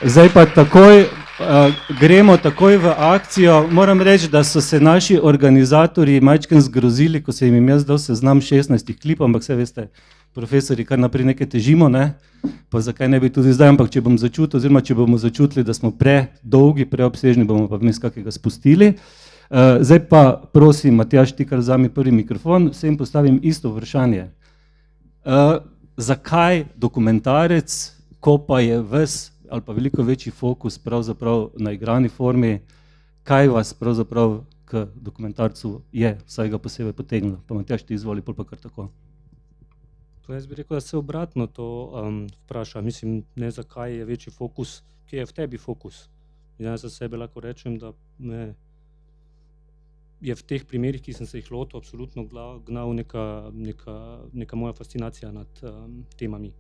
Zdaj pa gremo takoj v akcijo. Moram reči, da so se naši organizatorji majčkeno zgrozili, ko se jim jaz dal seznam 16 klipov, ampak vse veste, profesori kar naprej nekaj težimo, ne? Pa zakaj ne bi tudi zdaj, ampak če bom začutil, oziroma če bomo začutili, da smo predolgi, preobsežni, bomo pa vmes kakega spustili. Zdaj pa prosim, Matjaž, ti kar vzami prvi mikrofon, vsem postavim isto vprašanje. Zakaj dokumentarec, ko pa je ves ali pa veliko večji fokus pravzaprav na igrani formi, kaj vas pravzaprav k dokumentarcu je vsega posebej potegnilo? Pa Matjaž, ti izvoli, pol pa kar tako. To jaz bi rekel, da se obratno to vpraša. Mislim, ne zakaj je večji fokus, kje je v tebi fokus. Jaz za sebe lahko rečem, da me je v teh primerih, ki sem se jih lotil, absolutno gnal neka moja fascinacija nad temami,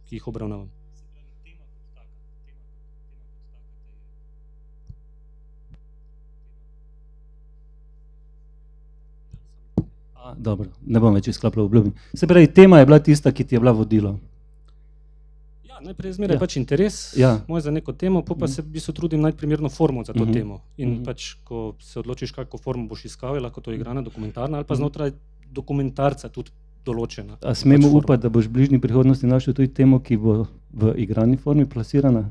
ki jih obravnavam. Dobro, ne bom več izklapljal obljubim. Se pravi, tema je bila tista, ki ti je bila vodilo. Ja, najprej zmeraj pač interes moj za neko temo, pa se v bistvu trudim najti primerno formo za to temo. In pač, ko se odločiš, kako formo boš iskal, je lahko to igrana, dokumentarna ali pa znotraj dokumentarca tudi določena. A smemo upati, da boš v bližnji prihodnosti našel tudi temo, ki bo v igrani formi plasirana?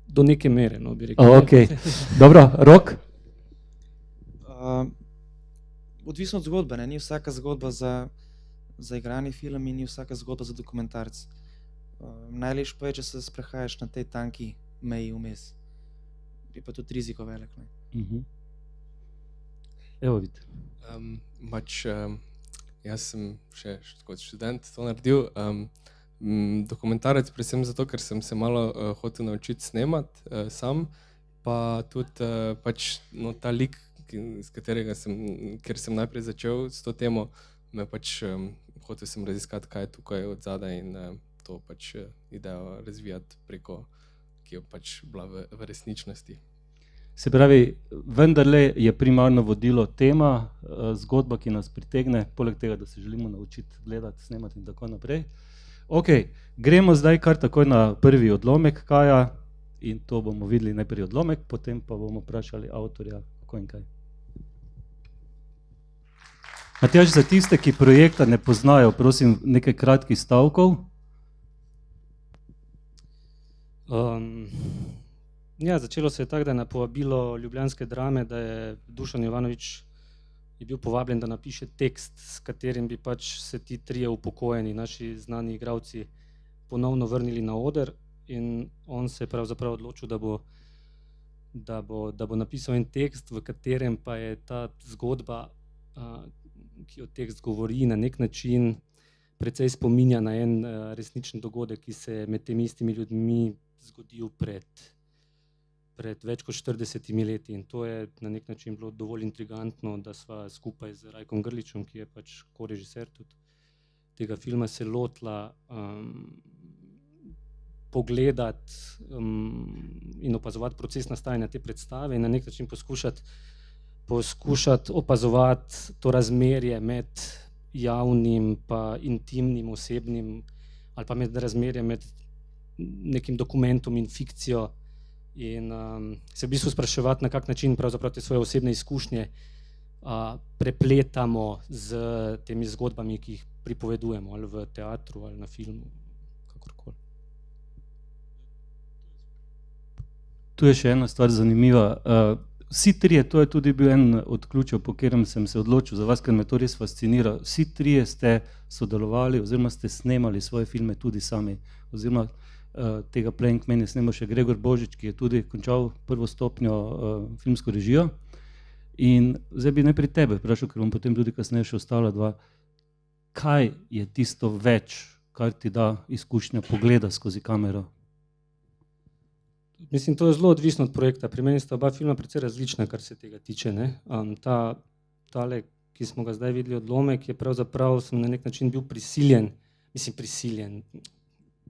Do neke mere, no, bi rekel. Okej, dobro, Rok? Odvisno od zgodbe, ne? Ni vsaka zgodba za igrani film in ni vsaka zgodba za dokumentarc. Najlepše pa je, če se sprehajaš na tej tanki meji vmes. Je pa tudi riziko velik. Evo, vid. Jaz sem še kot študent to naredil. Dokumentarec predvsem zato, ker sem se malo hotel naučiti snemati sam, pa tudi pač ta lik, ker sem najprej začel s to temo, me pač hotel sem raziskati, kaj je tukaj od zadaj in to pač idejo razvijati preko, ki je pač bila v resničnosti. Se pravi, vendarle je primarno vodilo tema, zgodba, ki nas pritegne, poleg tega, da se želimo naučiti gledati, snemati in tako naprej. Okej, gremo zdaj kar takoj na prvi odlomek Kaja in to bomo videli najprej odlomek, potem pa bomo vprašali avtorja, kako in kaj. Matjaž, za tiste, ki projekta ne poznajo, prosim, nekaj kratkih stavkov. Ja, začelo se je tako, da je na povabilo ljubljanske Drame, da je Dušan Jovanović je bil povabljen, da napiše tekst, s katerim bi pač se ti trije upokojeni, naši znani igralci, ponovno vrnili na oder in on se je pravzaprav odločil, da bo napisal en tekst, v katerem pa je ta zgodba, ki o tekst govori, na nek način precej spominja na en resničen dogodek, ki se je med temi istimi ljudmi zgodil pred več kot 40 leti in to je na nek način bilo dovolj intrigantno, da sva skupaj z Rajkom Grlićem, ki je pač korežiser tudi tega filma, se lotila pogledati in opazovati proces nastajanja te predstave in na nek način poskušati opazovati to razmerje med javnim pa intimnim, osebnim ali pa med razmerjem med nekim dokumentom in fikcijo in se v bistvu spraševati, na kak način pravzaprav te svoje osebne izkušnje prepletamo z temi zgodbami, ki jih pripovedujemo ali v teatru ali na filmu, kakorkoli. Tu je še ena stvar zanimiva. Vsi trije, to je tudi bil en od ključev, po katerem sem se odločil za vas, ker me to res fascinira. Vsi trije ste sodelovali oziroma ste snemali svoje filme tudi sami. Oziroma tega Playing Man je snemal še Gregor Božič, ki je tudi končal prvo stopnjo filmsko režijo. In zdaj bi najprej tebe vprašal, ker bom potem tudi kasneje še ostala dva. Kaj je tisto več, kar ti da izkušnja pogleda skozi kamero? Mislim, to je zelo odvisno od projekta. Pri meni sta oba filma precej različna, kar se tega tiče. Tale, ki smo ga zdaj videli, odlomek, je pravzaprav, sem na nek način bil prisiljen,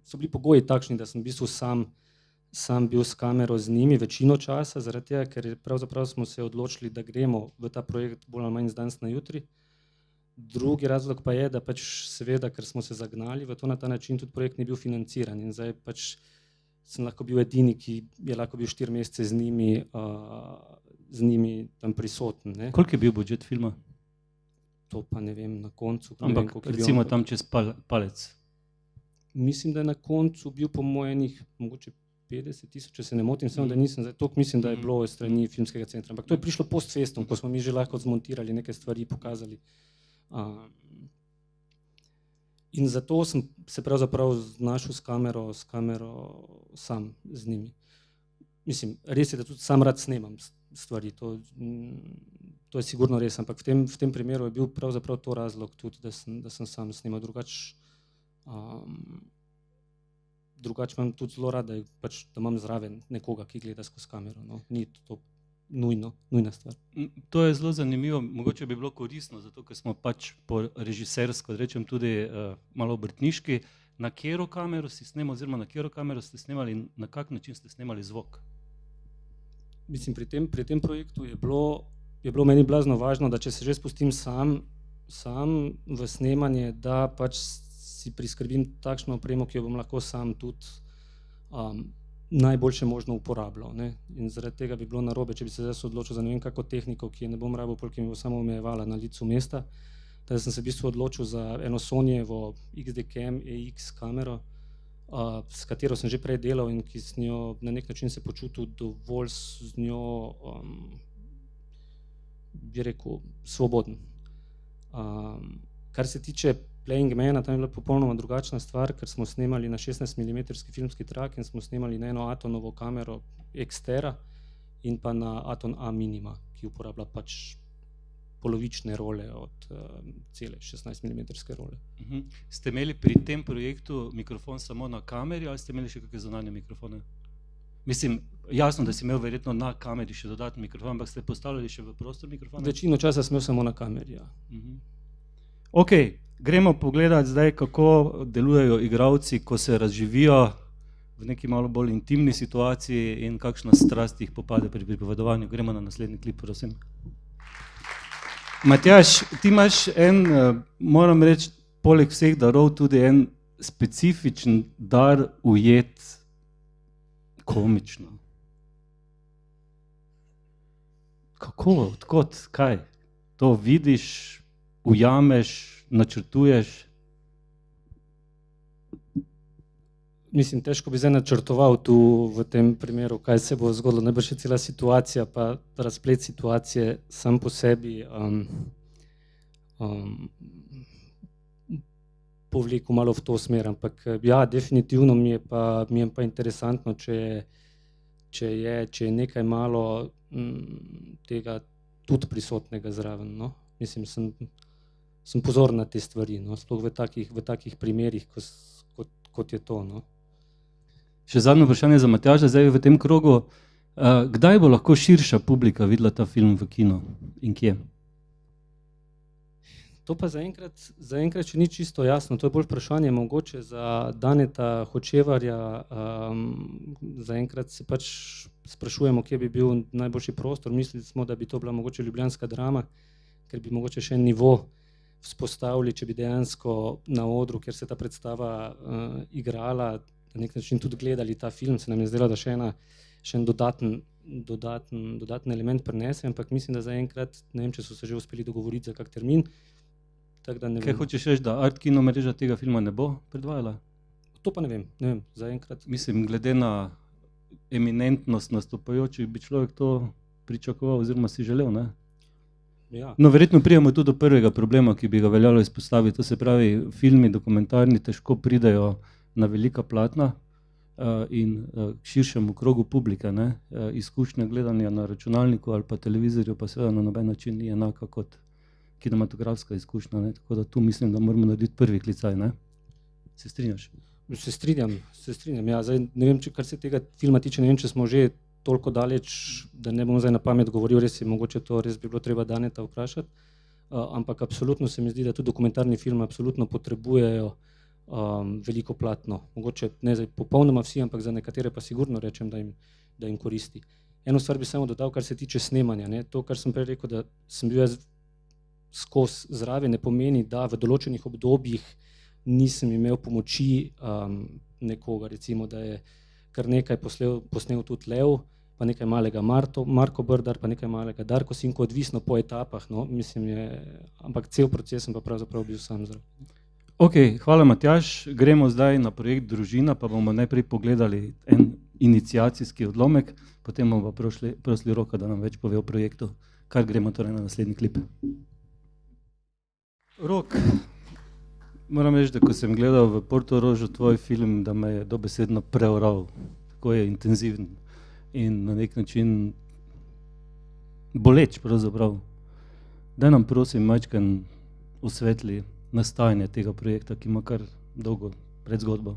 so bili pogoji takšni, da sem v bistvu sam bil s kamero z njimi večino časa, zaradi tega, ker pravzaprav smo se odločili, da gremo v ta projekt bolj ali manj z danes na jutri. Drugi razlog pa je, da pač seveda, ker smo se zagnali v to na ta način, tudi projekt ni bil financiran in zdaj pač sem lahko bil edini, ki je lahko bil 4 mesece z njimi tam prisoten. Ne. Koliko je bil budžet filma? To pa ne vem na koncu. Ampak recimo tam čez palec. Mislim, da je na koncu bil po mojenih mogoče 50.000, če se ne motim, samo da nisem, toliko mislim, da je bilo strani filmskega centra. Ampak to je prišlo post festum, ko smo mi že lahko zmontirali neke stvari, pokazali. In zato sem se pravzaprav našel s kamero sam z njimi. Mislim, res je, da tudi sam rad snemam stvari, to je sigurno res, ampak v tem primeru je bil pravzaprav to razlog tudi, da sem sam snemal. Drugače imam tudi zelo rad, da imam zraven nekoga, ki gleda skozi kamero. No. Ni to nujna stvar. To je zelo zanimivo, mogoče bi bilo koristno, zato ker smo pač po režisersko, rečem tudi malo obrtniški. Na katero kamero si snemal, oziroma na katero kamero ste snemali in na kak način ste snemali zvok? Mislim, pri tem projektu je bilo meni blazno važno, da če se že spustim sam v snemanje, da pač si priskrbim takšno opremo, ki jo bom lahko sam tudi najboljše možno uporabljal. Ne? In zaradi tega bi bilo narobe, če bi se zdaj odločil za ne vem kako tehniko, ki je ne bom rabil, ki mi bo samo omejevala na licu mesta. Tako da sem se v bistvu odločil za eno Sonyjevo XD-Cam EX kamero, s katero sem že prej delal in ki s njo na nek način se počutil dovolj z njo, bi rekel, svoboden. Kar se tiče Playing Mana, tam je bila popolnoma drugačna stvar, ker smo snemali na 16 mm filmski trak in smo snemali na eno Atonovo kamero Xtera in pa na Aton A Minima, ki uporablja pač polovične role od cele 16 mm role. Ste imeli pri tem projektu mikrofon samo na kameri ali ste imeli še kakšne zunanje mikrofone? Mislim, jasno, da si imel verjetno na kameri še dodatni mikrofon, ampak ste postavljali še v prostor mikrofone? Večino časa sem imel samo na kameri, ja. Ok, gremo pogledati zdaj, kako delujejo igralci, ko se razživijo v neki malo bolj intimni situaciji in kakšna strast jih popade pri pripovedovanju. Gremo na naslednji klip, prosim. Matjaž, ti imaš moram reči, poleg vseh darov tudi en specifičen dar ujet komično. Kako, odkot, kaj? To vidiš, ujameš, načrtuješ? Mislim, težko bi zdaj načrtoval tu v tem primeru, kaj se bo zgodilo. Najbrž je cela situacija, pa razplet situacije sam po sebi povlekel malo v to smer, ampak ja, definitivno mi je pa interesantno, če je nekaj malo tega tudi prisotnega zraven. No? Mislim, sem pozoren na te stvari, no? Sploh v takih primerih, kot je to. No? Še zadnje vprašanje za Matjaža, zdaj v tem krogu. Kdaj bo lahko širša publika videla ta film v kinu in kje? To pa zaenkrat še ni čisto jasno. To je bolj vprašanje mogoče za Daneta Hočevarja. Zaenkrat se pač sprašujemo, kje bi bil najboljši prostor. Mislili smo, da bi to bila mogoče ljubljanska Drama, ker bi mogoče še en nivo vzpostavili, če bi dejansko na odru, kjer se ta predstava igrala, na nek način tudi gledali ta film, se nam je zdelo, da še en dodaten element prinese, ampak mislim, da zaenkrat, ne vem, če so se že uspeli dogovoriti za kak termin. Kaj hočeš reči, da Art Kino mreža tega filma ne bo predvajala? To pa ne vem, zaenkrat. Mislim, glede na eminentnost nastopajočih bi človek to pričakoval oziroma si želel, ne? Ja. No, verjetno prijemo tudi do prvega problema, ki bi ga veljalo izpostaviti. To se pravi, filmi dokumentarni težko pridejo na velika platna in k širšemu krogu publike. Ne? Izkušnja gledanja na računalniku ali pa televizorju pa seveda na noben način ni enaka kot kinematografska izkušnja. Ne? Tako da tu mislim, da moramo narediti prvi klicaj. Ne? Se strinjaš? Se strinjam. Ja. Zdaj, ne vem, kar se tega filma tiče, ne vem, če smo že toliko daleč, da ne bom zdaj na pamet govoril, res je mogoče to, res bi bilo treba Daneta vprašati, ampak absolutno se mi zdi, da tudi dokumentarni film absolutno potrebujejo veliko platno. Mogoče ne zdaj popolnoma vsi, ampak za nekatere pa sigurno rečem, da jim koristi. Eno stvar bi samo dodal, kar se tiče snemanja. Ne? To, kar sem prej rekel, da sem bil jaz skozi zraven, ne pomeni, da v določenih obdobjih nisem imel pomoči nekoga, recimo, da je kar nekaj posnel tudi Lev, pa nekaj malega Marko Brdar, pa nekaj malega Darko Sinko, odvisno po etapah, no, mislim ampak cel proces sem pa pravzaprav bil sam zraven. Ok, hvala Matjaž, gremo zdaj na projekt Družina, pa bomo najprej pogledali en iniciacijski odlomek, potem bomo pa prosili Roka, da nam več pove o projektu, kar gremo torej na naslednji klip. Rok, moram reči, da ko sem gledal v Portorožu tvoj film, da me je dobesedno preoral, tako je intenziven in na nek način boleč pravzaprav. Daj nam prosim majčken osvetli nastajanje tega projekta, ki ima kar dolgo predzgodbo.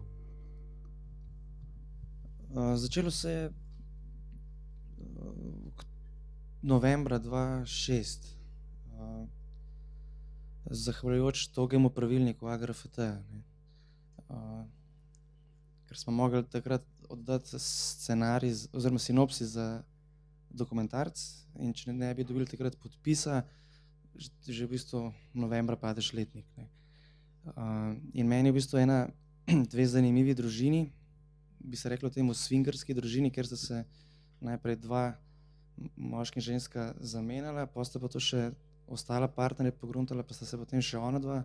Začelo se je novembra 2006, zahvaljujoč togemu pravilniku AGRFT, ker smo mogli takrat oddati scenarij oziroma sinopsis za dokumentarc in če ne bi dobili takrat podpisa, že v bistvu novembra padeš letnik. In meni je v bistvu dve zanimivi družini, bi se reklo temu swingerski družini, kjer sta se najprej dva moški in ženska zamenjala, potem sta pa to še ostala partnerja pogruntala, pa sta se potem še ona dva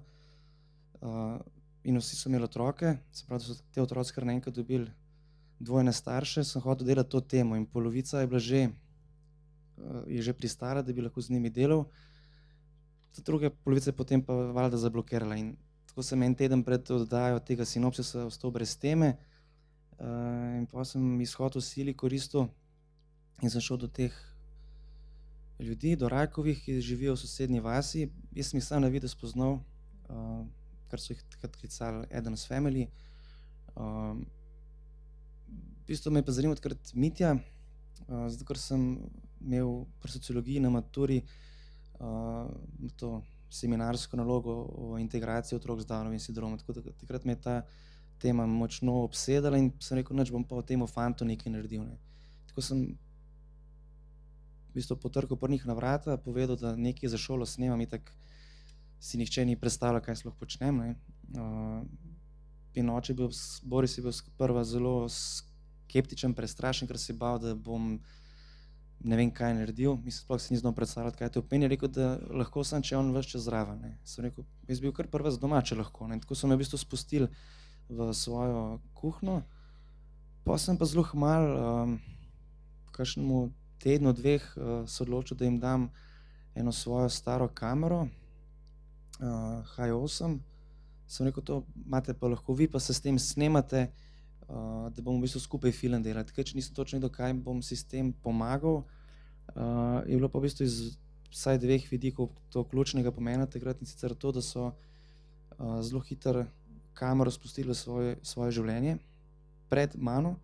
in vsi so imeli otroke, se pravi, da so te otroci kar naenkrat dobili dvojne starše, sem hotel delati to temo in polovica je bila že pristala, da bi lahko z njimi delal, ta druga polovica je potem pa valjda zablokirala in tako sem en teden pred oddajo tega sinopsisa ostal brez teme in potem sem izhod v sili koristil in sem šel do teh ljudi, do Rajkovih, ki živijo v sosednji vasi. Jaz sem jih sam na videz spoznal, kar so jih takrat klicali Addams Family. V bistvu me je pa zanimal takrat Mitja, zato ker sem imel pri sociologiji na maturi to seminarsko nalogo o integraciji otrok z Downovim sindromom, tako da takrat me je ta tema močno obsedala in sem rekel, nič bom pa o temu fantu nekaj naredil. Tako sem v bistvu potrkal pri njih na vrata, povedal, da nekaj za šolo snemam, itak si nihče ni predstavljal, kaj sploh počnem. In oče Boris je bil sprva zelo skeptičen, prestrašen, ker se je bal, da bom ne vem kaj naredil. Mislim, sploh si ni znal predstavljati, kaj to pomeni. Je rekel, da lahko sem, če je on ves čas zraven. Sem rekel, jaz bil kar prva z doma, če lahko. Tako so me v bistvu spustili v svojo kuhno. Pa sem pa zelo hmal, kakšnemu tednu, dveh se odločil, da jim dam eno svojo staro kamero, H8. Sem rekel, to imate pa lahko vi, pa se s tem snemate, da bomo v bistvu skupaj film delati. Ker če nisem točno vedel, kaj bom si s tem pomagal, je bilo pa v bistvu iz vsaj dveh vidikov to ključnega pomena takrat in sicer to, da so zelo hitro kamero spustili v svoje življenje. Pred mano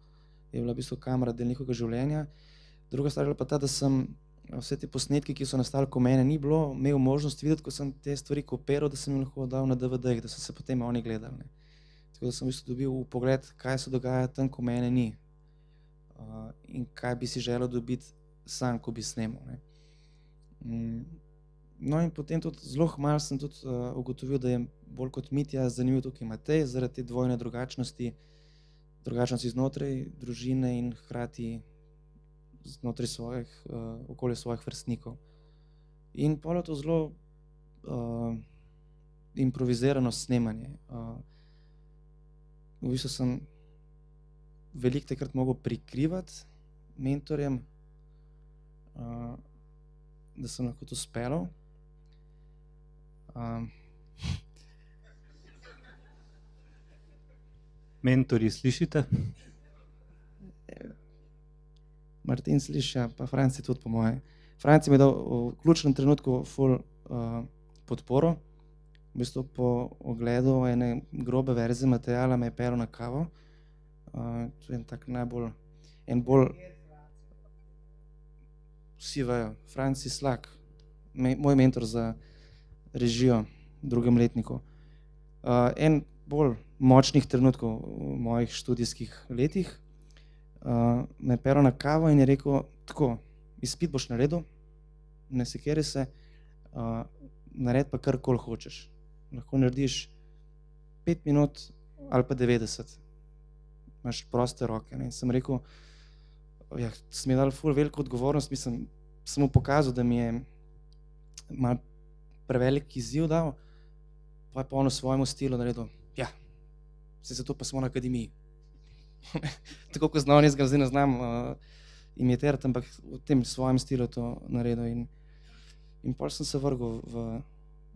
je bila v bistvu kamera del njihovega življenja. Druga stvar je bila pa ta, da sem vse te posnetke, ki so nastali, ko mene ni bilo, imel možnost videti, ko sem te stvari kopiral, da sem jim lahko dal na DVD-jih, da so se potem oni gledali. Tako da sem v bistvu dobil vpogled, kaj se dogaja tam, ko mene ni in kaj bi si želel dobiti sam, ko bi snemal. No in potem tudi zelo hmalo sem tudi ugotovil, da je bolj kot Mitja zanimiv tukaj Matej, zaradi te dvojne drugačnosti znotraj družine in hkrati znotraj okolja svojih vrstnikov. In pol je to zelo improvizirano snemanje. V bistvu sem veliko takrat mogel prikrivati mentorjem, da sem lahko to speljal. Mentorji, slišite? Martin sliši, pa Franci tudi po moje. Franci mi je dal v ključnem trenutku ful podporo. V bistvu po ogledu ene grobe verzije materiala me je peljal na kavo. To je tak bolj vsi vejo, Franci Slak, moj mentor za režijo v drugem letniku. En bolj močnih trenutkov v mojih študijskih letih me je peljal na kavo in je rekel, tako, izpit boš naredil, ne sekiraj se, naredi pa karkoli hočeš. Lahko narediš 5 minut ali pa 90. imaš proste roke. Ne. In sem rekel, ja, sem mi dal ful veliko odgovornost, mislim, sem mu pokazal, da mi je malo prevelik izziv dal, pa je pa on v svojemu stilu naredil, ja, se zato pa smo na akademiji. Tako kot znam, jaz ga zdaj ne znam imitirati, ampak v tem svojem stilu to naredil. In pol sem se vrgel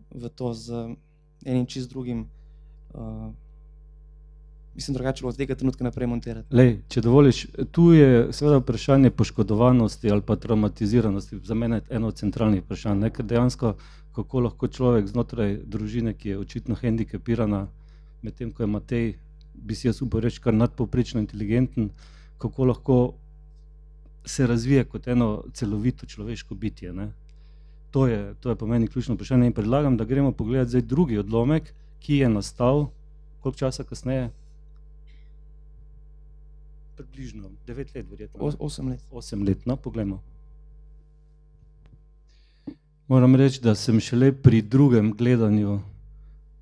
v to z enim čist drugim, mislim, drugače od tega trenutka naprej montirati. Lej, če dovoliš, tu je seveda vprašanje poškodovanosti ali pa traumatiziranosti, za mene eno od centralnih vprašanj, ne? Ker dejansko, kako lahko človek znotraj družine, ki je očitno hendikepirana, medtem ko je Matej, bi si jaz upal reči, kar nadpovprečno inteligenten, kako lahko se razvije kot eno celovito človeško bitje, ne? To je po meni ključno vprašanje in predlagam, da gremo pogledati zdaj drugi odlomek, ki je nastal, koliko časa kasneje? Približno 9 let verjetno. 8 let. 8 let, no, poglejmo. Moram reči, da sem šele pri drugem gledanju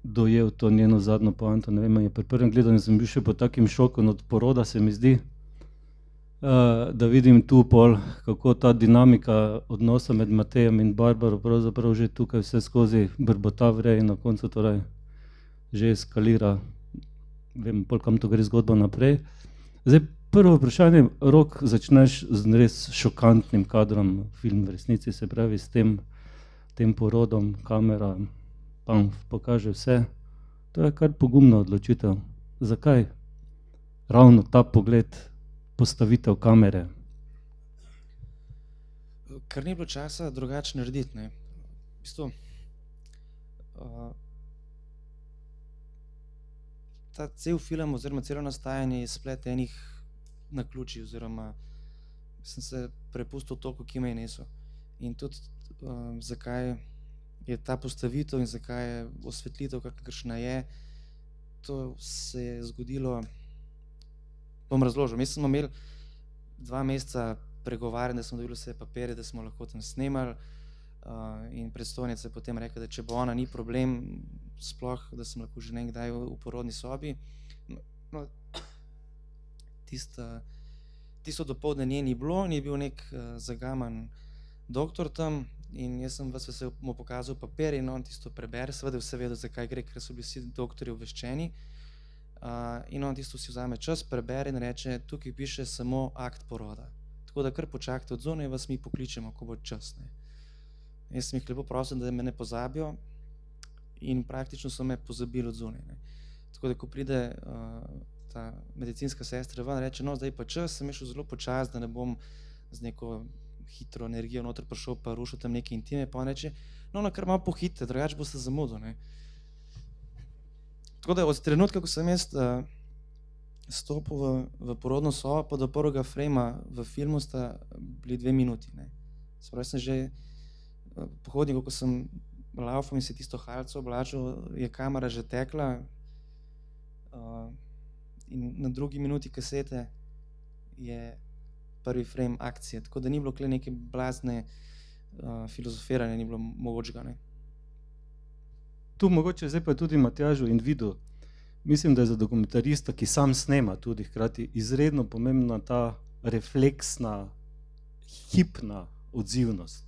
dojel to njeno zadnjo poanto, ne vem, pri prvem gledanju sem bil še pod takim šokom od poroda, se mi zdi, da vidim tu pol, kako ta dinamika odnosa med Matejem in Barbaro pravzaprav že tukaj vse skozi brbota vre in na koncu torej že eskalira, vem pol, kam to gre zgodba naprej. Zdaj, prvo vprašanje, Rok, začneš z res šokantnim kadrom, film v resnici, se pravi s tem porodom, kamera, pokaže vse. To je kar pogumna odločitev. Zakaj? Ravno ta pogled, postavitev kamere. Ker ni bilo časa drugače narediti, ne. V bistvu, ta cel film oziroma celo nastajanje je splet enih naključij oziroma sem se prepustil toliko kimenesu. In tudi zakaj je ta postavitev in zakaj je osvetlitev, kakršna je, to se je zgodilo, bom razložil. Mi smo imeli 2 meseca pregovarjanja, da smo dobili vse papirje, da smo lahko tam snemali in predstojnica je potem rekla, da če bo ona, ni problem, sploh, da sem lahko že nekdaj v porodni sobi. No, tisto dopoldne nje ni bilo, ni bil nek zagaman doktor tam in jaz sem vas vesel mu pokazal papir in on tisto prebere, seveda vse vedel, zakaj gre, ker so bili vsi doktorji obveščeni. In on tisto si vzame čas, prebere in reče, tukaj piše samo akt poroda. Tako da kar počakajte od zunaj, vas mi pokličemo, ko bo čas. Ne. Jaz sem jih lepo prosil, da me ne pozabijo in praktično so me pozabili od zunaj. Ne. Tako da ko pride ta medicinska sestra ven, reče, no zdaj pa čas, sem šel zelo počas, da ne bom z neko hitro energijo noter prišel pa rušil tam neke intime, pa on reče, no kar malo pohite, drugače boste zamudil. Ne. Tako da od trenutka, ko sem jaz stopil v porodno sobo, pa do prvega frejma v filmu sta bili 2 minuti. Ne. Spravi sem že po hodniku, ko sem laufal in se tisto halco oblačil, je kamera že tekla in na 2. minuti kasete je prvi frame akcije, tako da ni bilo kle neke blazne filozofiranje, ni bilo mogočega. Ne. Tu mogoče zdaj pa tudi Matjažu in Vidu, mislim, da je za dokumentarista, ki sam snema tudi hkrati, izredno pomembna ta refleksna, hipna odzivnost.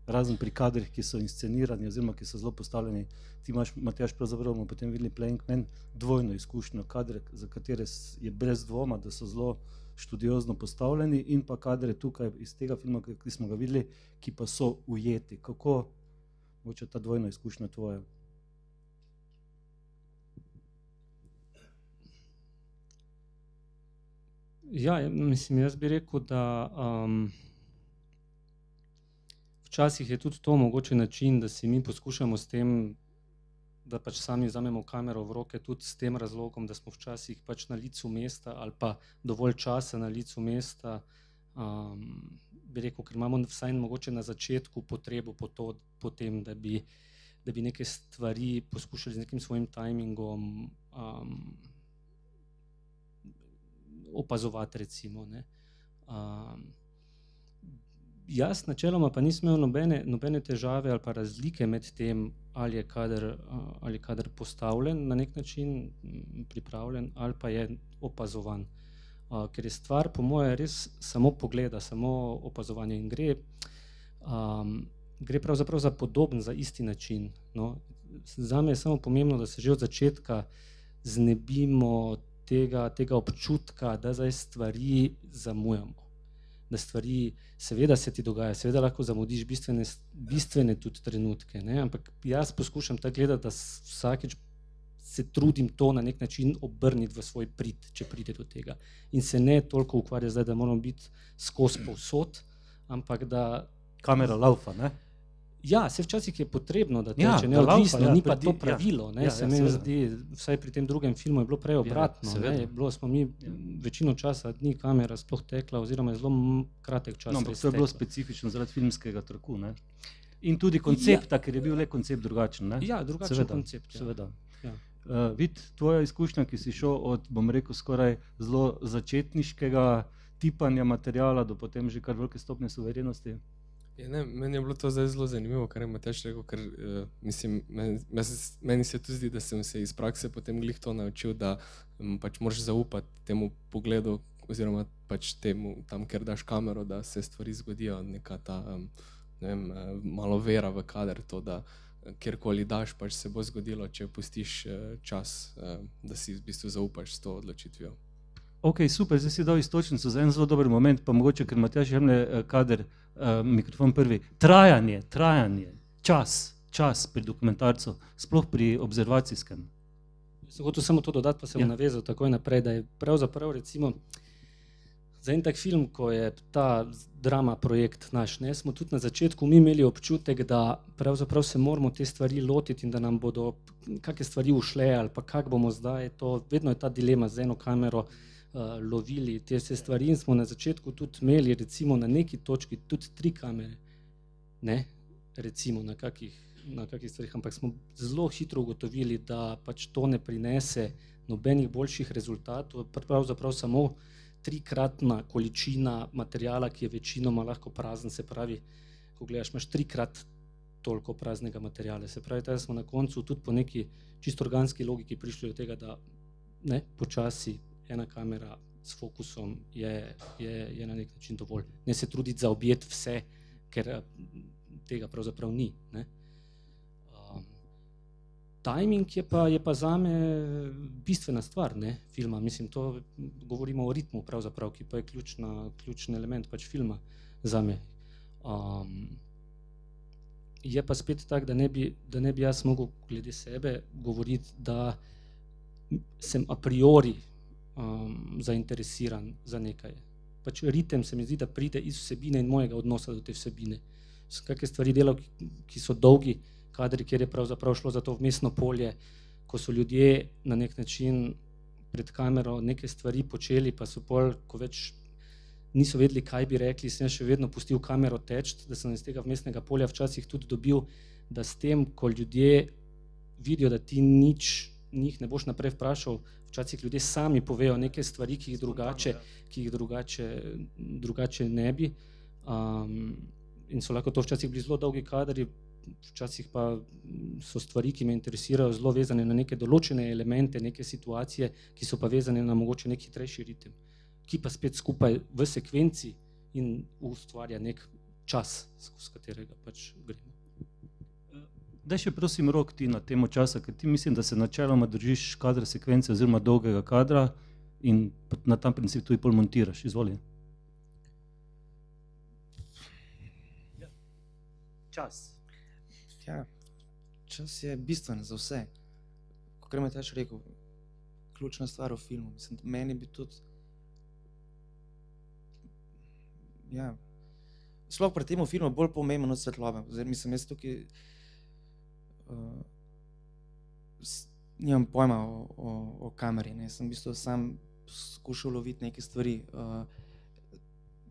Razen pri kadrih, ki so inscenirani oziroma ki so zelo postavljeni. Ti imaš, Matjaž, pravzaprav bomo potem videli Playing Man, dvojno izkušnjo, kadre, za katere je brez dvoma, da so zelo študiozno postavljeni in pa kadre tukaj iz tega filma, ki smo ga videli, ki pa so ujeti. Kako mogoče ta dvojna izkušnja tvoja? Ja, mislim, jaz bi rekel, da včasih je tudi to mogoče način, da si mi poskušamo s tem, da pač sami vzamemo kamero v roke, tudi s tem razlogom, da smo včasih pač na licu mesta ali pa dovolj časa na licu mesta, bi rekel, ker imamo vsaj mogoče na začetku potrebo po tem, da bi neke stvari poskušali z nekim svojim timingom opazovati, recimo. Ne. Jaz načeloma pa nisem imel nobene težave ali pa razlike med tem, ali je kader postavljen na nek način, pripravljen, ali pa je opazovan. Ker je stvar po moje res samo pogleda, samo opazovanje in gre pravzaprav za podoben, za isti način. No. Zame je samo pomembno, da se že od začetka znebimo tega občutka, da zdaj stvari zamujamo. Da stvari, seveda se ti dogaja, seveda lahko zamudiš bistvene tudi trenutke, ne? Ampak jaz poskušam tako gledati, da vsakič se trudim to na nek način obrniti v svoj prid, če pride do tega. In se ne toliko ukvarja zdaj, da moramo biti skozi povsod, ampak da... Kamera laufa, ne? Ja, se včasih je potrebno, da teče, Ja, neodvisno, da laufa, ja, ni pa predi- to pravilo, ne, ja, se ja, meni seveda. zdi, vsaj pri tem drugem filmu je bilo prej obratno, seveda. ne, smo mi večino časa ni kamera sploh tekla, oziroma je zelo kratek čas. No, ampak res to je bilo tekla. specifično zaradi filmskega traku, ne? In tudi koncepta, ker je bil le koncept drugačen, ne? Ja, drugačen Seveda, koncept. Ja. Seveda. Ja. Vid, tvoja izkušnja, ki si šel od, bom rekel, skoraj zelo začetniškega tipanja materiala do potem že kar velike stopnje suverenosti. Ja, ne, meni je bilo to zdaj zelo zanimivo, kar je Matjaž rekel, ker mislim, meni se tudi zdi, da sem se iz prakse potem glih to naučil, da pač moraš zaupati temu pogledu oziroma pač temu, tam, kjer daš kamero, da se stvari zgodijo, neka ta, ne vem, malo vera v kader, to, da kjerkoli daš, pač se bo zgodilo, če pustiš čas, da si v bistvu zaupaš s to odločitvijo. Ok, super, zdaj si dal istočnico za en zelo dober moment, pa mogoče, ker Matjaž jemlje kader, mikrofon prvi. Trajanje, čas pri dokumentarcu, sploh pri observacijskem. Sem hotel samo to dodati, pa se bom Ja. navezal takoj naprej, da je pravzaprav recimo za en tak film, ko je ta drama projekt naš, ne, smo tudi na začetku mi imeli občutek, da pravzaprav se moramo te stvari lotiti in da nam bodo kakšne stvari ušle ali pa kak bomo zdaj to, vedno je ta dilema z eno kamero lovili te vse stvari in smo na začetku tudi imeli recimo na neki točki tudi 3 kamere, ne, recimo na kakih stvarih, ampak smo zelo hitro ugotovili, da pač to ne prinese nobenih boljših rezultatov, pravzaprav samo 3-kratna količina materiala, ki je večinoma lahko prazen, se pravi, ko gledaš, imaš 3-krat toliko praznega materiala, se pravi, da smo na koncu tudi po neki čisto organski logiki prišli do tega, da ne, počasi ena kamera s fokusom je na nek način dovolj. Ne se truditi zaobjeti vse, ker tega pravzaprav ni, ne. Timing je pa zame bistvena stvar, ne, filma, mislim, to govorimo o ritmu pravzaprav, ki pa je ključni element pač filma zame. Je pa spet tako, da ne bi jaz mogel glede sebe govoriti, da sem a priori zainteresiran za nekaj. Pač ritem se mi zdi, da pride iz vsebine in mojega odnosa do te vsebine. Sem kakšne stvari delal, ki so dolgi kadri, kjer je pravzaprav šlo za to vmesno polje, ko so ljudje na nek način pred kamero neke stvari počeli, pa so pol, ko več niso vedeli, kaj bi rekli, sem še vedno pustil kamero teči, da sem iz tega vmesnega polja včasih tudi dobil, da s tem, ko ljudje vidijo, da ti njih ne boš naprej vprašal, včasih ljudje sami povejo neke stvari, ki jih drugače ne bi. In so lahko to včasih bili zelo dolgi kadri, včasih pa so stvari, ki me interesirajo, zelo vezane na neke določene elemente, neke situacije, ki so pa vezane na mogoče nek hitrejši ritem, ki pa spet skupaj v sekvenci in ustvarja nek čas, skozi katerega pač gremo. Daj še prosim Rok ti na temo časa, ker ti mislim, da se načeloma držiš kadra sekvence oziroma dolgega kadra in na ta princip tudi pol montiraš. Izvoli. Čas. Ja, čas je bistven za vse. Kot je Matjaž rekel, ključna stvar v filmu. Mislim, meni bi tudi ja, sploh pri tem filmu bolj pomembno od svetlobe. Mislim, jaz tukaj nimam pojma o kameri, ne. Sem v bistvu sam skušal loviti neke stvari.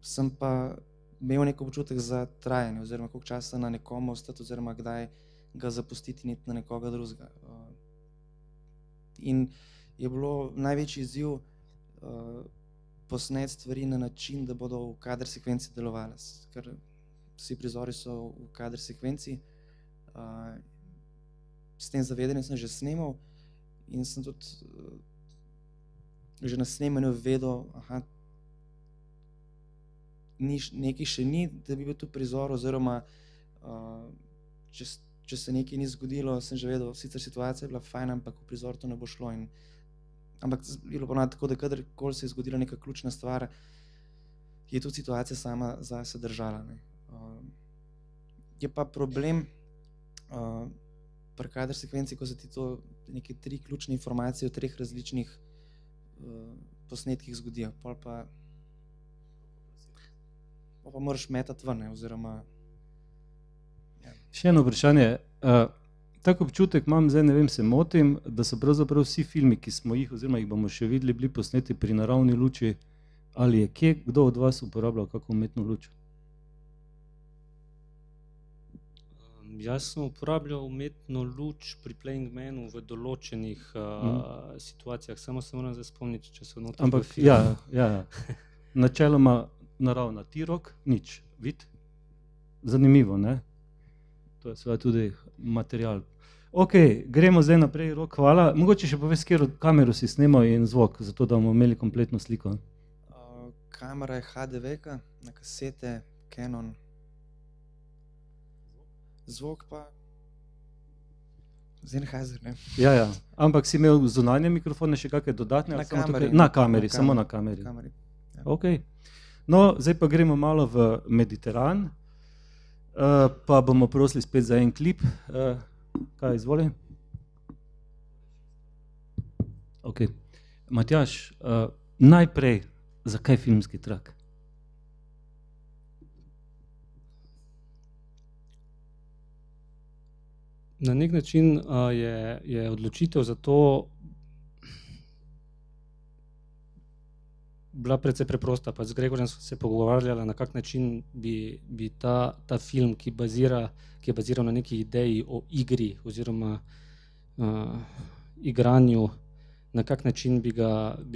Sem pa imel nek občutek za trajanje, oziroma koliko časa na nekomu ostati, oziroma kdaj ga zapustiti in iti na nekoga drugega. In je bilo največji izziv posneti stvari na način, da bodo v kader sekvenci delovale. Ker vsi prizori so v kader sekvenci. S tem zavedanjem sem že snemal in sem tudi že na snemanju vedel, nekaj še ni, da bi bil tu prizor, oziroma če se nekaj ni zgodilo, sem že vedel, sicer situacija je bila fajn, ampak v prizor to ne bo šlo. Ampak je bilo ponavadi tako, da kadarkoli se je zgodila neka ključna stvar, je tudi situacija sama zase držala. Je pa problem pri kader sekvenci, ko se ti to neke 3 ključne informacije v 3 različnih posnetkih zgodijo. Pol pa moraš metati ven, oziroma... Ja. Še eno vprašanje. Tak občutek imam, zdaj ne vem, se motim, da so pravzaprav vsi filmi, ki smo jih, oziroma jih bomo še videli, bili posneti pri naravni luči. Ali je kje kdo od vas uporabljal kako umetno luč? Jaz sem uporabljal umetno luč pri Playing Manu v določenih situacijah, samo se moram zdaj spomniti, če so noter. Ampak ja. Načeloma naravna. Ti, Rok, nič. Vid? Zanimivo, ne? To je seveda tudi material. Ok, gremo zdaj naprej, Rok, hvala. Mogoče še poveš, katero kamero si snemal in zvok, zato da bomo imeli kompletno sliko. Kamera je HD-veka, na kasete, Canon. Zvok pa Sennheiser, ne? Ja. Ampak si imel zunanje mikrofone, še kakšne dodatne? Na kameri, samo na kameri. Ja. Ok. No, zdaj pa gremo malo v Mediteran, pa bomo prosili spet za en klip. Kaj, izvoli? Ok. Matjaž, najprej, zakaj filmski trak? Na nek način je odločitev za to bila precej preprosta. Z Gregorjem smo se pogovarjali, na kak način bi ta film, ki je baziral na neki ideji o igri oziroma igranju, na kak način bi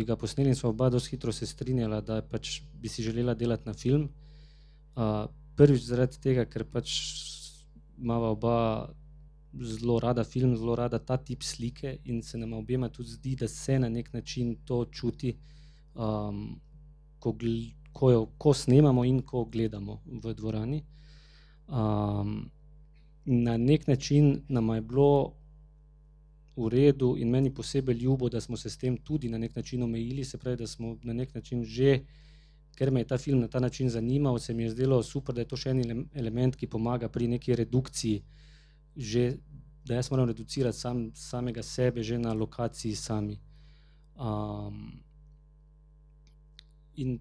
ga posneli, in sva oba dosti hitro se strinjala, da pač bi si želela delati na film. Prvič zaradi tega, ker pač imava oba zelo rada film, zelo rada ta tip slike, in se nam obema tudi zdi, da se na nek način to čuti, ko snemamo in ko gledamo v dvorani. Na nek način nama je bilo v redu in meni posebej ljubo, da smo se s tem tudi na nek način omejili, se pravi, da smo na nek način že, ker me je ta film na ta način zanimal, se mi je zdelo super, da je to še en element, ki pomaga pri neki redukciji, že, da jaz moram reducirati samega sebe že na lokaciji sami. In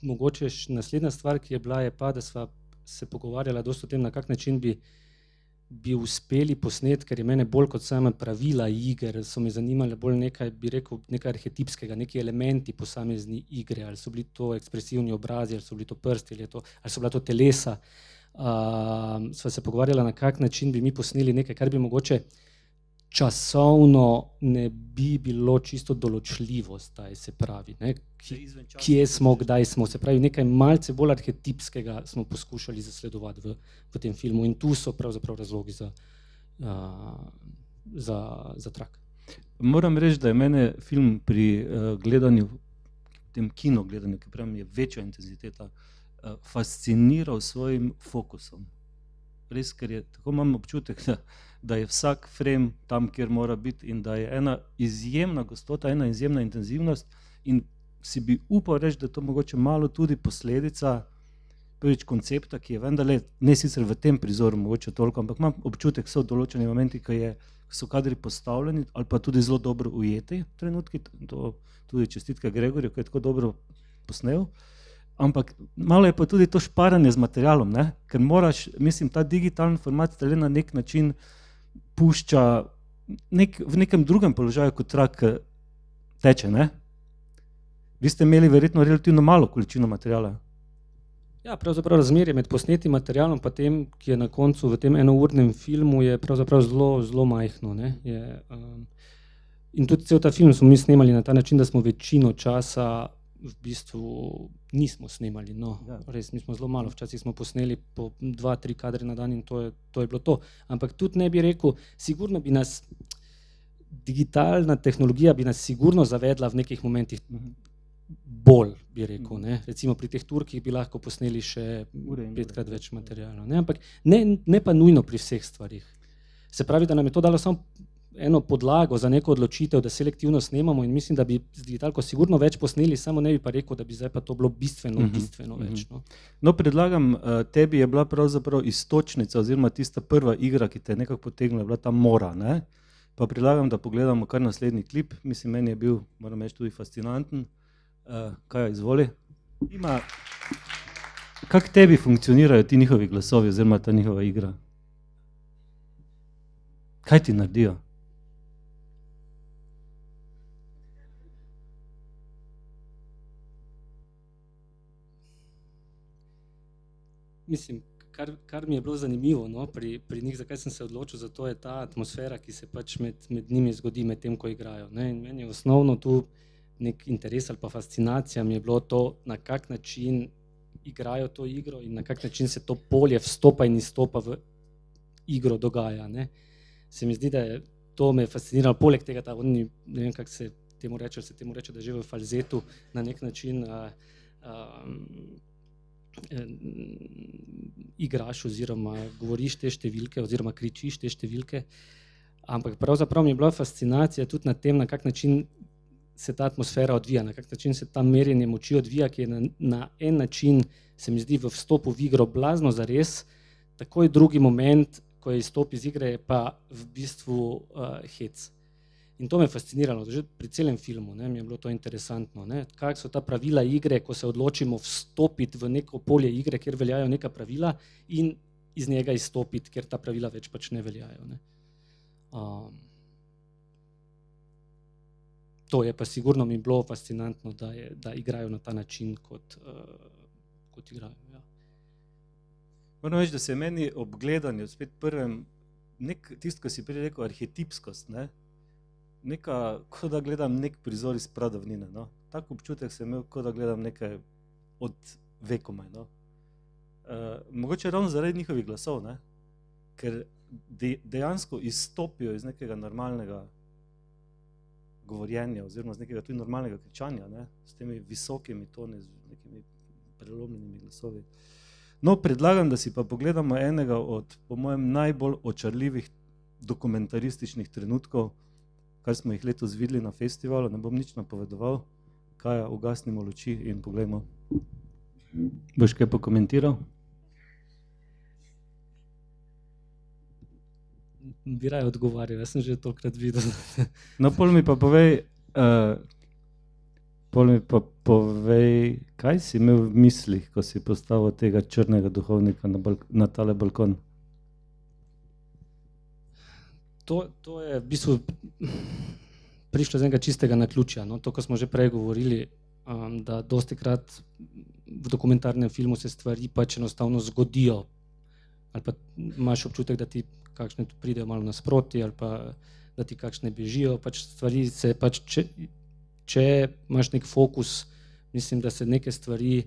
mogoče naslednja stvar, ki je bila, je pa, da sva se pogovarjala dosti o tem, na kak način bi uspeli posnet, ker je mene bolj kot same pravila iger, so me zanimale bolj nekaj, bi rekel, nekaj arhetipskega, neki elementi posamezni igre, ali so bili to ekspresivni obrazi, ali so bili to prsti, ali so bila to telesa. Sva se pogovarjala, na kak način bi mi posneli nekaj, kar bi mogoče časovno ne bi bilo čisto določljivo zdaj, se pravi, ne? Kje smo, kdaj smo, se pravi, nekaj malce bolj arhetipskega smo poskušali zasledovati v tem filmu, in tu so pravzaprav razlogi za trak. Moram reči, da je mene film pri gledanju, tem kino gledanju, ki pravim, je večja intenziteta, fasciniral svojim fokusom. Res, ker je, tako imam občutek, da je vsak frame tam, kjer mora biti, in da je ena izjemna gostota, ena izjemna intenzivnost, in si bi upal reči, da je to mogoče malo tudi posledica prvič koncepta, ki je vendarle, ne sicer v tem prizoru mogoče toliko, ampak imam občutek, so določeni momenti, ki so kadri postavljeni ali pa tudi zelo dobro ujeti trenutki, to tudi čestitke Gregorju, ki je tako dobro posnel. Ampak malo je pa tudi to šparanje z materialom, ne? Ker moraš, mislim, ta digitalni format te le na nek način pušča v nekem drugem položaju, kot trak teče, ne? Vi ste imeli verjetno relativno malo količino materiala. Ja, pravzaprav razmerje med posnetim materialom pa tem, ki je na koncu v tem enournem filmu, je pravzaprav zelo majhno, ne? In tudi cel ta film smo mi snemali na ta način, da smo večino časa v bistvu nismo snemali, no, Ja. res nismo zelo malo, včasih smo posneli po 2-3 kadre na dan in to je bilo to. Ampak tudi ne bi rekel, sigurno bi nas, digitalna tehnologija bi nas sigurno zavedla v nekih momentih bolj, bi rekel, ne. Recimo pri teh Turkih bi lahko posneli še Ure in 5-krat ure. več materiala, ne, ampak ne pa nujno pri vseh stvarih. Se pravi, da nam je to dalo samo eno podlago za neko odločitev, da selektivno snemamo in mislim, da bi z digitalko sigurno več posneli, samo ne bi pa rekel, da bi zdaj pa to bilo bistveno več. No. No, predlagam, tebi je bila pravzaprav iztočnica oziroma tista prva igra, ki te je nekako potegnila, je bila ta Mora, ne? Pa predlagam, da pogledamo kar naslednji klip, mislim, meni je bil, moram reči, tudi fascinanten. Kaj, izvoli? Kako tebi funkcionirajo ti njihovi glasovi oziroma ta njihova igra? Kaj ti naredijo? Mislim, kar mi je bilo zanimivo, no, pri njih, zakaj sem se odločil za to, je ta atmosfera, ki se pač med njimi zgodi, med tem, ko igrajo, ne. In meni je osnovno tu nek interes ali pa fascinacija mi je bilo to, na kak način igrajo to igro in na kak način se to polje vstopa in izstopa v igro dogaja, ne. Se mi zdi, da je to me fasciniralo, poleg tega, da oni, ne vem, kako se temu reče, ali se temu reče, da je že v falzetu na nek način igraš oziroma govoriš te številke oziroma kričiš te številke, ampak pravzaprav mi je bila fascinacija tudi na tem, na kak način se ta atmosfera odvija, na kak način se ta merjenje moči odvija, ki je na en način, se mi zdi, v vstopu v igro blazno zares, takoj drugi moment, ko je izstop iz igre, je pa v bistvu hec. In to me je fasciniralo, že pri celem filmu, ne, mi je bilo to interesantno, ne, kak so ta pravila igre, ko se odločimo vstopiti v neko polje igre, kjer veljajo neka pravila in iz njega izstopiti, ker ta pravila več pač ne veljajo, ne. To je pa sigurno mi bilo fascinantno, da igrajo na ta način, kot igrajo, ja. Moram reči, da se je meni ob gledanju spet prvem, tisto, ko si prej rekel, arhetipskost, ne, neka, kot da gledam nek prizor iz pradavnine, no. Tak občutek sem imel, kot da gledam nekaj od vekomaj, no. Mogoče ravno zaradi njihovih glasov, ne, ker dejansko izstopijo iz nekega normalnega govorjenja oziroma z nekega tudi normalnega kričanja, ne, s temi visokimi toni, z nekimi prelomljenimi glasovi. No, predlagam, da si pa pogledamo enega od, po mojem, najbolj očarljivih dokumentarističnih trenutkov, kar smo jih letos videli na festivalu, ne bom nič napovedoval, Kaja, ugasnimo luči in poglejmo. Boš kaj pokomentiral? Bi raje odgovarjal, jaz sem že tolikrat videl. No, pol mi pa povej, kaj si imel v mislih, ko si postavil tega črnega duhovnika na tale balkon? To je v bistvu prišlo z enega čistega naključja, no, to, ko smo že prej govorili, da dostikrat v dokumentarnem filmu se stvari pač enostavno zgodijo, ali pa imaš občutek, da ti kakšne pridejo malo nasproti, ali pa da ti kakšne bežijo, pač stvari se pač, če imaš nek fokus, mislim, da se neke stvari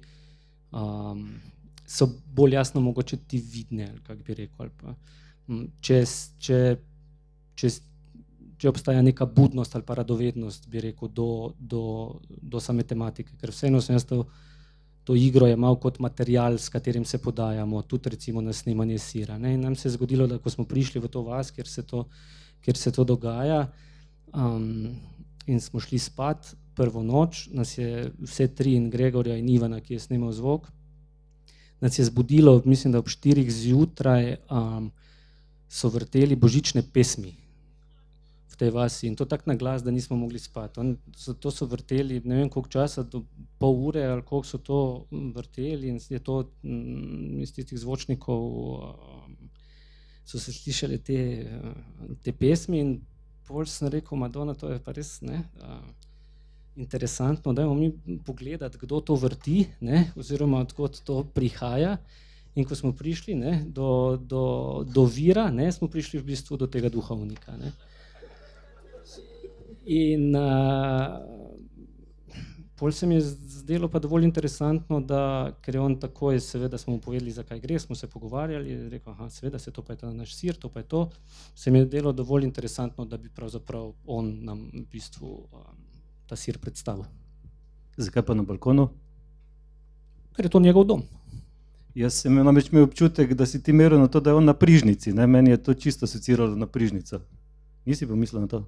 so bolj jasno mogoče ti vidne, ali kak bi rekel, ali pa če obstaja neka budnost ali pa radovednost, bi rekel, do same tematike, ker vseeno sem jaz to igro jemal kot material, s katerim se podajamo, tudi recimo na snemanje Sira, ne, in nam se je zgodilo, da ko smo prišli v to vas, kjer se to dogaja, in smo šli spat prvo noč, nas je vse tri, in Gregorja in Ivana, ki je snemal zvok, nas je zbudilo, mislim, da ob 4 zjutraj so vrteli božične pesmi v tej vasi in to tako na glas, da nismo mogli spati. To so vrteli, ne vem koliko časa, do pol ure ali koliko so to vrteli in je to iz tistih zvočnikov so se slišali te pesmi in pol sem rekel, Madonna, to je pa res, ne, interesantno, dajmo mi pogledati, kdo to vrti, ne, oziroma odkot to prihaja. In ko smo prišli, ne, do vira, ne, smo prišli v bistvu do tega duhovnika, ne. In Pol se mi je zdelo pa dovolj interesantno, da, ker je on takoj, seveda smo mu povedali, zakaj gre, smo se pogovarjali, je rekel, aha, seveda se to pa je ta naš sir, to pa je to. Se mi je delo dovolj interesantno, da bi pravzaprav on nam v bistvu ta sir predstavil. Zakaj pa na balkonu? Ker je to njegov dom. Jaz sem namreč imel občutek, da si ti meril na to, da je on na Prižnici, ne? Meni je to čisto asociiralo na Prižnico. Nisi pomislil na to?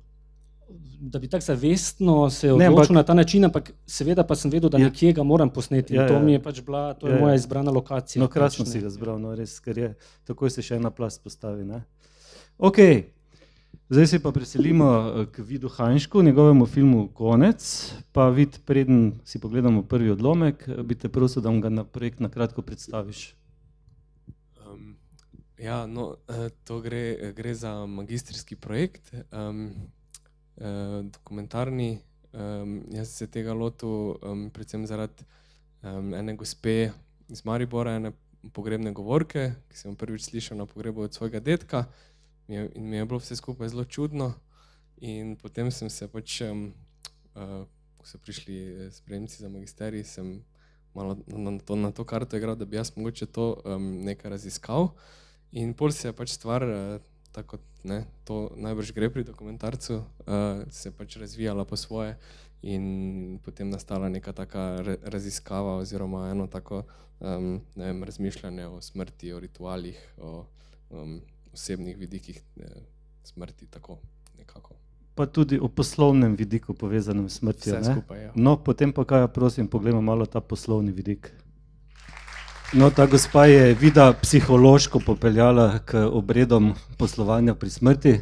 Da bi tako zavestno se Ne, odločil ampak- na ta način, ampak seveda pa sem vedel, da Ja. nekje ga moram posneti. Ja, In to ja. mi je pač bila, to je Ja, ja. moja izbrana lokacija. No, krasno pač, si ne. ga zbral, no res, ker je, takoj se še ena plast postavi, ne? Ok, zdaj se pa preselimo k Vidu Hajnšku, njegovemu filmu Konec, pa Vid, preden si pogledamo prvi odlomek, bi te prosil, da vam ga na projekt na kratko predstaviš. Ja, no, to gre za magistrski projekt, dokumentarni. Jaz sem se tega lotil predvsem zaradi ene gospe iz Maribora, ene pogrebne govorke, ki sem jo prvič slišal na pogrebu od svojega dedka in mi je bilo vse skupaj zelo čudno. In potem sem se pač, ko so prišli sprejemci za magisterij, sem malo na to karto igral, da bi jaz mogoče to nekaj raziskal. In pol se je pač stvar, tako kot ne, to najbrž gre pri dokumentarcu, se pač razvijala po svoje in potem nastala neka taka raziskava oziroma eno tako ne vem, razmišljanje o smrti, o ritualih, o osebnih vidikih smrti, tako nekako. Pa tudi o poslovnem vidiku povezanem s smrtjo, Vse ne? skupaj, ja. No, potem pa kaj, prosim, pogledamo malo ta poslovni vidik. No, ta gospa je Vida psihološko popeljala k obredom poslovanja pri smrti.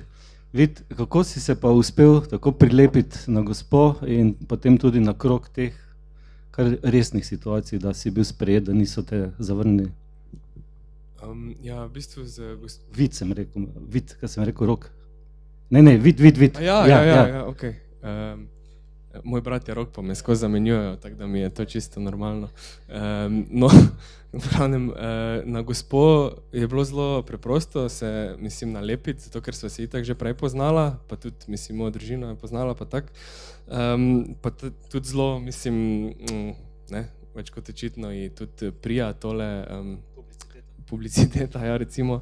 Vid, kako si se pa uspel tako prilepiti na gospo in potem tudi na krog teh kar resnih situacij, da si bil sprejet, da niso te zavrnili? Ja, v bistvu Vid sem rekel, Vid, kaj sem rekel, Rok? Ne, Vid. Ja, ok. Moj brat je Rok, pa me skozi zamenjujejo, tako da mi je to čisto normalno. No, v glavnem, na gospo je bilo zelo preprosto se, mislim, nalepiti, zato ker sva se itak že prej poznala, pa tudi, mislim, mojo družino je poznala, pa tako. Pa tudi zelo, mislim, ne, več kot očitno in tudi prija tole publiciteta, ja, recimo.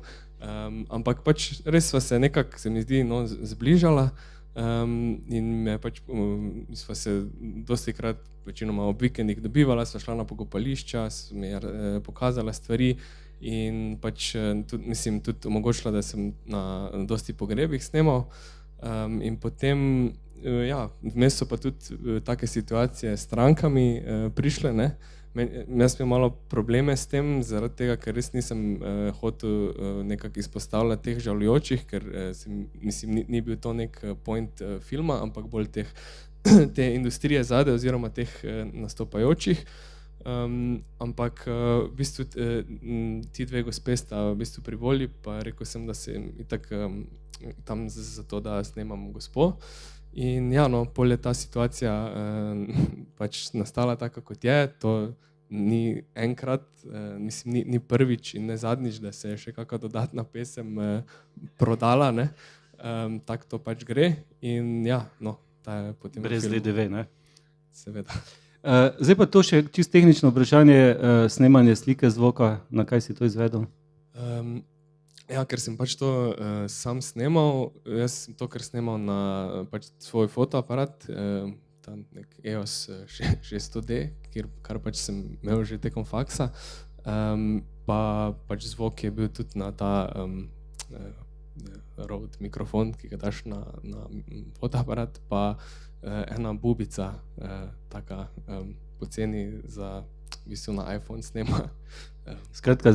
Ampak pač res sva se nekako, se mi zdi, no, zbližala. In me pač, sva se dostikrat večinoma ob vikendih dobivala, sva šla na pokopališča, mi je pokazala stvari in pač tudi, mislim, tudi omogočila, da sem na dosti pogrebih snemal. In potem, ja, vmes so pa tudi take situacije s strankami prišle, ne. Jaz imam malo probleme s tem, zaradi tega, ker res nisem hotel nekako izpostavljati teh žalujočih, ker mislim, ni bil to nek point filma, ampak bolj te industrije zade oziroma teh nastopajočih. Ampak v bistvu ti dve gospe sta v bistvu pri volji, pa rekel sem, da sem itak tam zato, da snemam gospo. In ja, no, pol je ta situacija pač nastala taka, kot je. To ni enkrat, mislim, ni prvič in ne zadnjič, da se je še kakšna dodatna pesem prodala, ne. Tako to pač gre in ja, no, ta je potem Brez film. DDV, ne? Seveda. Zdaj pa to še čisto tehnično vprašanje, snemanje slike, zvoka, na kaj si to izvedel? Ja, ker sem pač to sam snemal, jaz sem to kar snemal na pač svoj fotoaparat, ta nek EOS 600D, kar pač sem imel že tekom faksa, pa pač zvok je bil tudi na ta Rode mikrofon, ki ga daš na fotoaparat, pa ena bubica, taka poceni za v bistvu na iPhone snema. Skratka,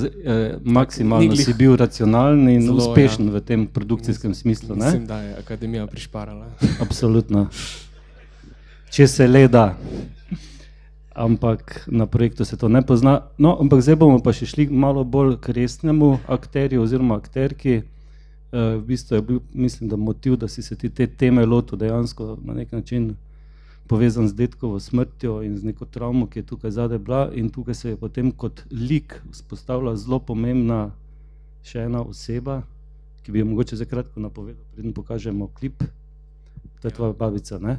maksimalno si bil racionalen in Zelo, uspešen ja. v tem produkcijskem smislu, ne? Mislim, da je akademija prišparala. Absolutno. Če se le da. Ampak na projektu se to ne pozna. No, ampak zdaj bomo pa še šli malo bolj k resnemu akterju oziroma akterki. V bistvu je bil, mislim, da motiv, da si se ti te teme lotil dejansko na nek način povezan z dedkovo smrtjo in z neko travmo, ki je tukaj zadaj bila, in tukaj se je potem kot lik vzpostavila zelo pomembna še ena oseba, ki bi jo mogoče zdaj kratko napovedal, preden pokažemo klip. To je tvoja babica, ne?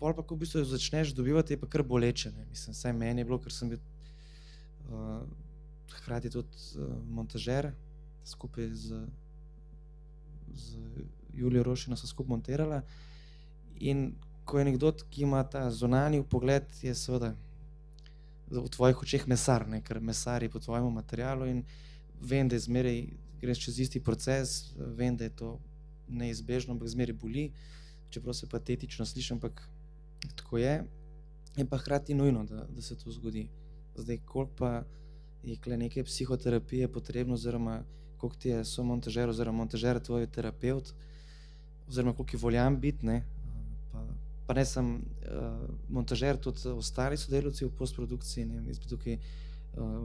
pol pa, ko v bistvu začneš dobivati, je pa kar boleče, ne. Mislim, vsaj meni je bilo, ker sem bil hkrati tudi montažer, skupaj z Julijo Rošino sva skupaj montirala. In ko je nekdo, ki ima ta zunanji pogled, je seveda v tvojih očeh mesar, ne, ker mesar je po tvojemu materialu in vem, da je zmeraj greš čez isti proces, vem, da je to neizbežno, ampak zmeraj boli, čeprav se patetično sliši, ampak tako je pa hkrati nujno, da se to zgodi. Zdaj, koliko pa je kle neke psihoterapije potrebno, oziroma koliko ti je somontažer oziroma montažer tvoj terapevt, oziroma koliko je voljan biti, ne, pa ne sem montažer, tudi ostali sodelavci v postprodukciji, ne, jaz bi tukaj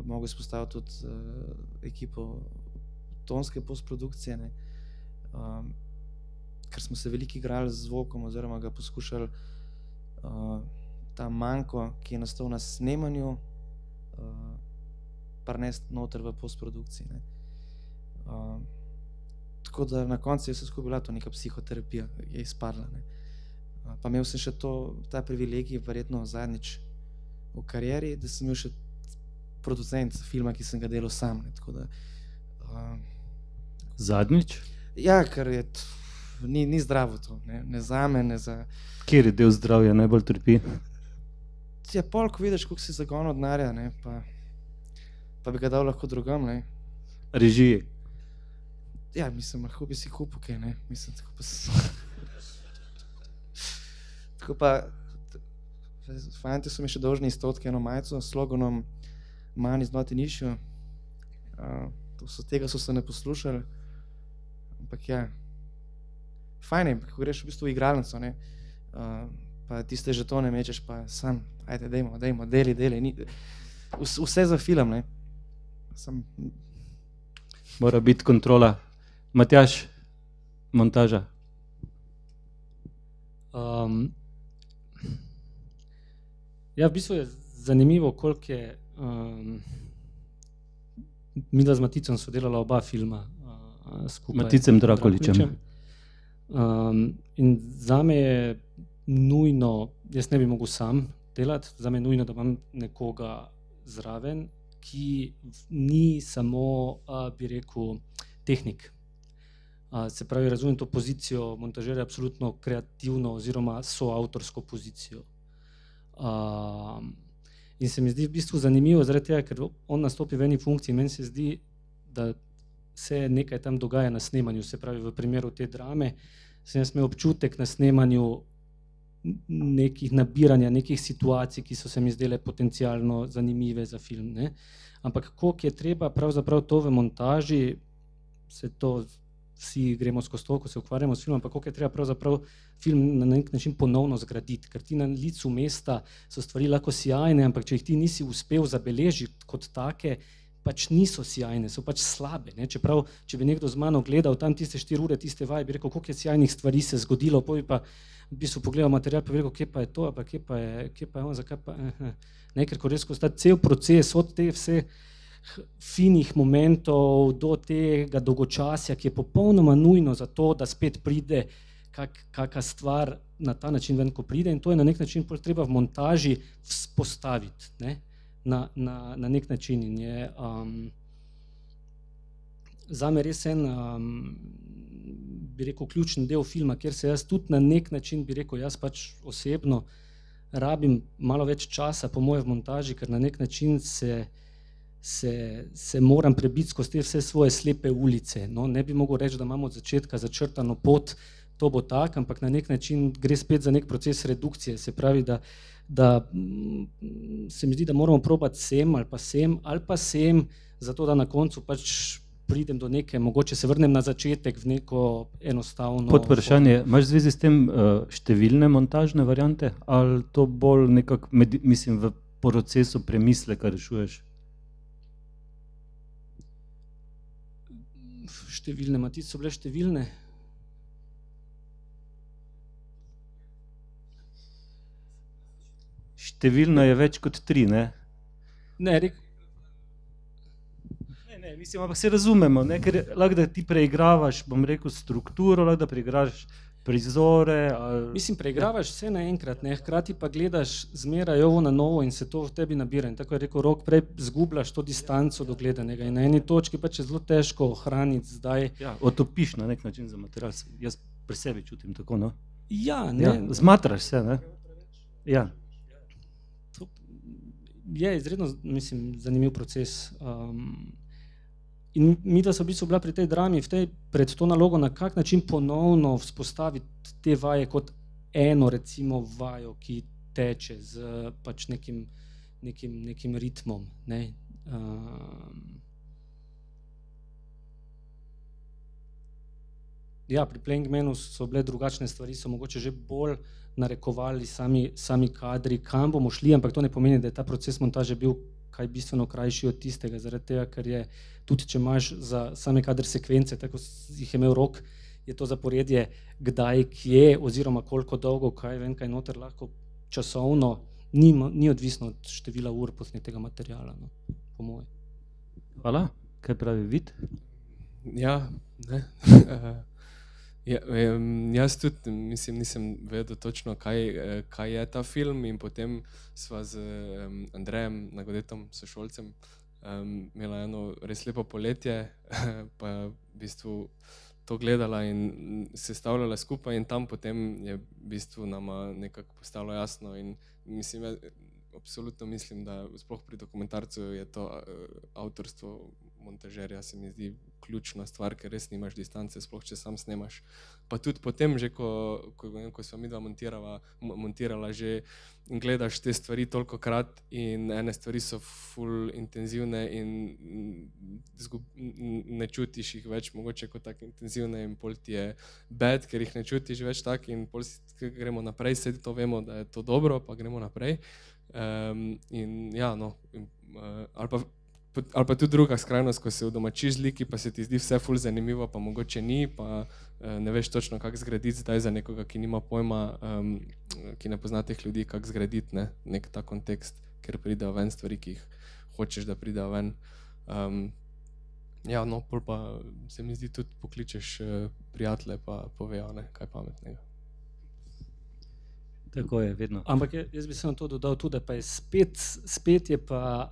mogel izpostaviti tudi ekipo tonske postprodukcije, ne, ker smo se veliko igrali z zvokom oziroma ga poskušali ta manko, ki je nastal na snemanju, prinesti noter v postprodukciji, ne. Tako da na koncu je vse skupaj bila to neka psihoterapija, je izpadla, ne. Pa imel sem še ta privilegij, verjetno zadnjič v karieri, da sem imel še producent filma, ki sem ga delal sam, ne, tako da Zadnjič? ja, ker je ni zdravo to, ne zame, ne za... Kateri del zdravja najbolj trpi? Ja, pol, ko vidiš, koliko si zagonil denarja, ne, pa bi ga dal lahko drugam, ne. Režiji? Ja, mislim, lahko bi si kupil kaj, ne, mislim, tako pa tako pa fantje so mi še dolžni izstotke eno majico s sloganom Money is not an issue. Tega so se ne poslušali, ampak ja, fajn je, ko greš v bistvu v igralnico, ne, pa tiste žetone mečeš, pa sam, ajde, dejmo, deli, vse za film, ne. Mora biti kontrola. Matjaž, montaža? Ja, v bistvu je zanimivo, koliko je midva z Maticom so delala oba filma skupaj. Maticem Drakoličem. In zame je nujno, jaz ne bi mogel sam delati, zame je nujno, da imam nekoga zraven, ki ni samo, bi rekel, tehnik. Se pravi, razumem to pozicijo montažerja absolutno kreativno oziroma soavtorsko pozicijo. In se mi zdi v bistvu zanimivo zaradi tega, ker on nastopi v eni funkciji, meni se zdi, da se nekaj tam dogaja na snemanju, se pravi v primeru te drame, sem jaz imel občutek na snemanju nekih nabiranja, nekih situacij, ki so se mi zdele potencialno zanimive za film, ne. Ampak koliko je treba pravzaprav to v montaži, se to vsi gremo skozi to, ko se ukvarjamo s filmom, ampak koliko je treba pravzaprav film na nek način ponovno zgraditi, ker ti na licu mesta so stvari lahko sjajne, ampak če jih ti nisi uspel zabeležiti kot take, pač niso sjajne, so pač slabe, ne, čeprav, če bi nekdo z mano gledal tam tiste 4 ure, tiste vaje, bi rekel, koliko je sjajnih stvari se zgodilo, pa bi pa v bistvu pogledal material, pa bi rekel, kje pa je to, pa kje pa je on, zakaj pa, ne, ker ko res skozi ta cel proces od te vse finih momentov do tega dolgočasja, ki je popolnoma nujno za to, da spet pride kakšna stvar na ta način ven, ko pride, in to je na nek način treba v montaži vzpostaviti, ne, na nek način, in je zame res en, bi rekel, ključen del filma, kjer se jaz tudi na nek način, bi rekel, jaz pač osebno rabim malo več časa po moje v montaži, ker na nek način se moram prebiti skozi te vse svoje slepe ulice, no, ne bi mogel reči, da imam od začetka začrtano pot, to bo tak, ampak na nek način gre spet za nek proces redukcije, se pravi, da se mi zdi, da moramo probati sem, zato da na koncu pač pridem do neke, mogoče se vrnem na začetek v neko enostavno... Podvprašanje, imaš v zvezi s tem številne montažne variante, ali to bolj nekako, mislim, v procesu premisleka rešuješ? Številne, Matic so bile številne. Številno je več kot 3, ne? Ne, mislim, ampak se razumemo, ne, ker lahko da ti preigravaš, bom rekel, strukturo, lahko da preigravaš prizore? Ali... Mislim, preigravaš vse naenkrat, ne? Hkrati pa gledaš zmeraj ovo na novo in se to v tebi nabira. In tako je rekel Rok, prej zgubljaš to distanco do gledanega in na eni točki pač je zelo težko ohraniti zdaj. Ja, otopiš na nek način za material. Jaz pri sebi čutim tako, no? Ja, ne. Ja, zmatraš se, ne? Ja. To je izredno, mislim, zanimiv proces. In mi, da so v bistvu bila pri tej drami, pred to nalogo, na kak način ponovno vzpostaviti te vaje kot eno, recimo, vajo, ki teče z pač nekim ritmom, ne. Ja, pri Playing Manu so bile drugačne stvari, so mogoče že bolj narekovali sami kadri, kam bomo šli, ampak to ne pomeni, da je ta proces montaže bil kaj bistveno krajši od tistega, zaradi tega, ker je tudi, če imaš za same kadre sekvence, tako jih je imel Rok, je to zaporedje kdaj, kje, oziroma koliko dolgo, kaj vem, kaj noter lahko časovno, ni odvisno od števila ur posnetega materiala, no, po moje. Hvala. Kaj pravi Vid? Ja, ne. Jaz tudi, mislim, nisem vedel točno, kaj je ta film in potem sva z Andrejem Nagodetom, sošolcem, imela eno res lepo poletje, pa v bistvu to gledala in sestavljala skupaj in tam potem je v bistvu nama nekako postalo jasno in mislim, absolutno mislim, da sploh pri dokumentarcu je to avtorstvo montažerja, se mi zdi ključna stvar, ker res nimaš distance, sploh če sam snemaš. Pa tudi potem že, ko sva midva montirala že in gledaš te stvari tolikokrat in ene stvari so ful intenzivne in ne čutiš jih več mogoče kot tako intenzivne in pol ti je bad, ker jih ne čutiš več tak in pol gremo naprej, sedi to vemo, da je to dobro, pa gremo naprej. In ja, no, ali pa tudi druga skrajnost, ko se udomačiš z liki, pa se ti zdi vse ful zanimivo, pa mogoče ni, pa ne veš točno, kako zgraditi zdaj za nekoga, ki nima pojma, ki ne pozna teh ljudi, kako zgraditi nek ta kontekst, ker pridejo ven stvari, ki jih hočeš, da pridejo ven. Ja, no, pol pa se mi zdi tudi pokličeš prijatelje, pa povejo, ne, kaj pametnega. Tako je vedno. Ampak jaz bi se na to dodal tudi, da pa je spet je pa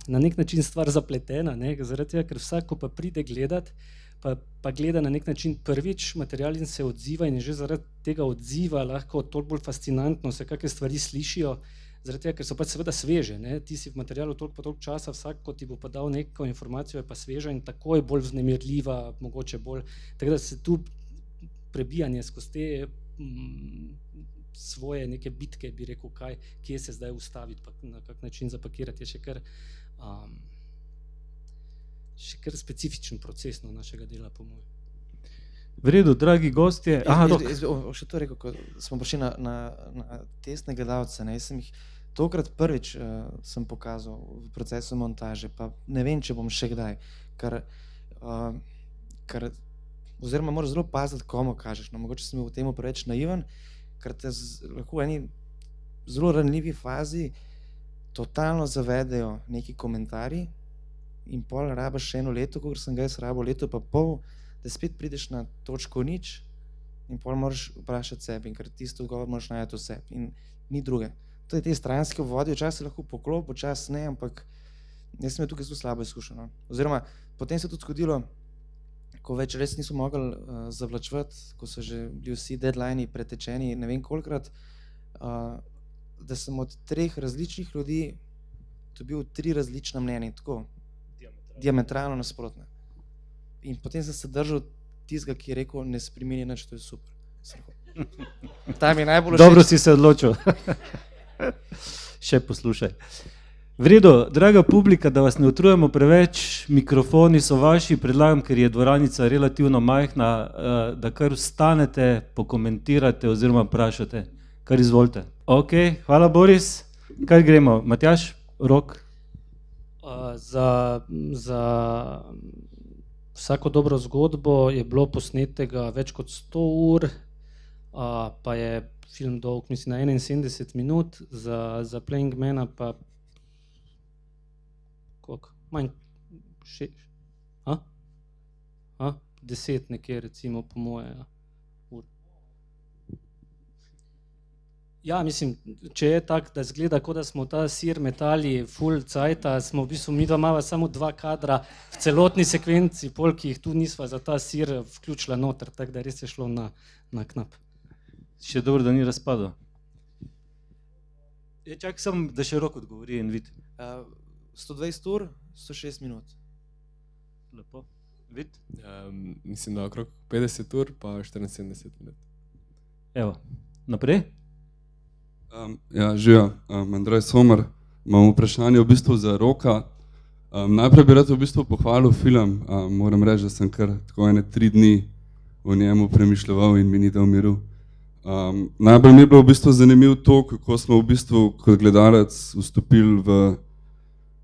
na nek način stvar zapletena, ne, zaradi tega, ker vsak, ko pa pride gledat, pa gleda na nek način prvič material in se odziva in je že zaradi tega odziva lahko toliko bolj fascinantno, se kakšne stvari slišijo, zaradi tega, ker so pač seveda sveže, ne, ti si v materialu toliko časa, vsak, ko ti bo pa dal neko informacijo, je pa sveža in tako je bolj vznemirljiva, mogoče bolj, tako da se tu prebijanje skozi te svoje neke bitke, bi rekel, kje se zdaj ustaviti, pa na kak način zapakirati, je še kar specifičen proces našega dela, po mojem. V redu, dragi gostje. Še to rekel, ko smo prišli na testne gledalce, ne, jaz sem jih tokrat prvič sem pokazal v procesu montaže, pa ne vem, če bom še kdaj, ker oziroma moraš zelo paziti, komu kažeš, no, mogoče sem bil v temu preveč naiven, ker te lahko v eni zelo ranljivi fazi totalno zavedejo neki komentarji in pol rabaš še eno leto, kot sem ga jaz rabil, leto pa pol, da spet prideš na točko nič in pol moraš vprašati sebi, ker tisto odgovor moraš najti v sebi in ni druge. To je te stranske vodi, včasih lahko poklop, včasih ne, ampak jaz sem tukaj zelo slabo izkušen. Oziroma, potem se je tudi zgodilo, ko več res niso mogli zavlačevati, ko so že bili vsi deadlini pretečeni, ne vem kolikrat, da sem od 3 različnih ljudi dobil 3 različna mnenja, tako diametralno nasprotne. In potem sem se držal tistega, ki je rekel, ne spremeni nič, to je super. Tam je najbolj všeč. Dobro si se odločil. Še poslušaj. V redu, draga publika, da vas ne utrujemo preveč, mikrofoni so vaši, predlagam, ker je dvoranica relativno majhna, da kar vstanete, pokomentirate oziroma vprašate. Kar izvolite. Ok, hvala Boris. Kaj gremo? Matjaž, Rok? Za vsako dobro zgodbo je bilo posnetega več kot 100 ur, pa je film dolg, mislim, na 71 minut, za Playing Mana pa koliko? Manj 10 nekje, recimo, po moje ur. Ja, mislim, če je tako, da zgleda, kot da smo ta sir metali full cajta, smo v bistvu mi dva imava samo 2 kadra v celotni sekvenci, pol, ki jih tu nisva za ta sir vključila noter, tako da res je šlo na knap. Še dobro, da ni razpadel. Čak sem, da še Rok odgovori in vid. 120 ur, 106 minut. Lepo. Vid? Mislim, da okrog 50 ur pa 74 minut. Evo, naprej? Ja, živijo, Andrej Somer. Imam vprašanje v bistvu za Roka. Najprej bi rad v bistvu pohvalil film. Moram reči, da sem kar tako 3 dni o njemu premišljeval in mi ni dal miru. Najbolj mi je bilo v bistvu zanimivo to, kako smo v bistvu kot gledalec vstopili v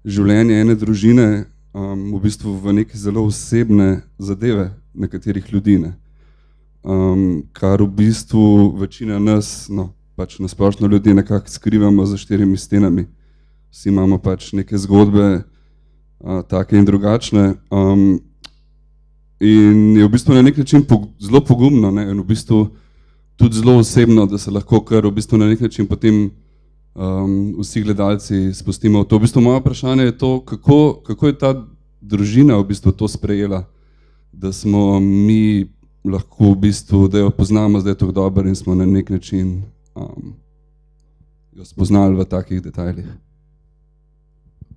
življenje ene družine, v bistvu v neke zelo osebne zadeve nekaterih ljudi, ne. Kar v bistvu večina nas, no, pač nasplošno ljudje nekako skrivamo za 4 stenami. Vsi imamo pač neke zgodbe, take in drugačne. In je v bistvu na nek način zelo pogumno, ne, in v bistvu tudi zelo osebno, da se lahko kar v bistvu na nek način potem vsi gledalci spustimo v to. V bistvu moje vprašanje je to, kako je ta družina v bistvu to sprejela, da smo mi lahko v bistvu, da jo poznamo zdaj tako dobro in smo na nek način jo spoznali v takih detajlih.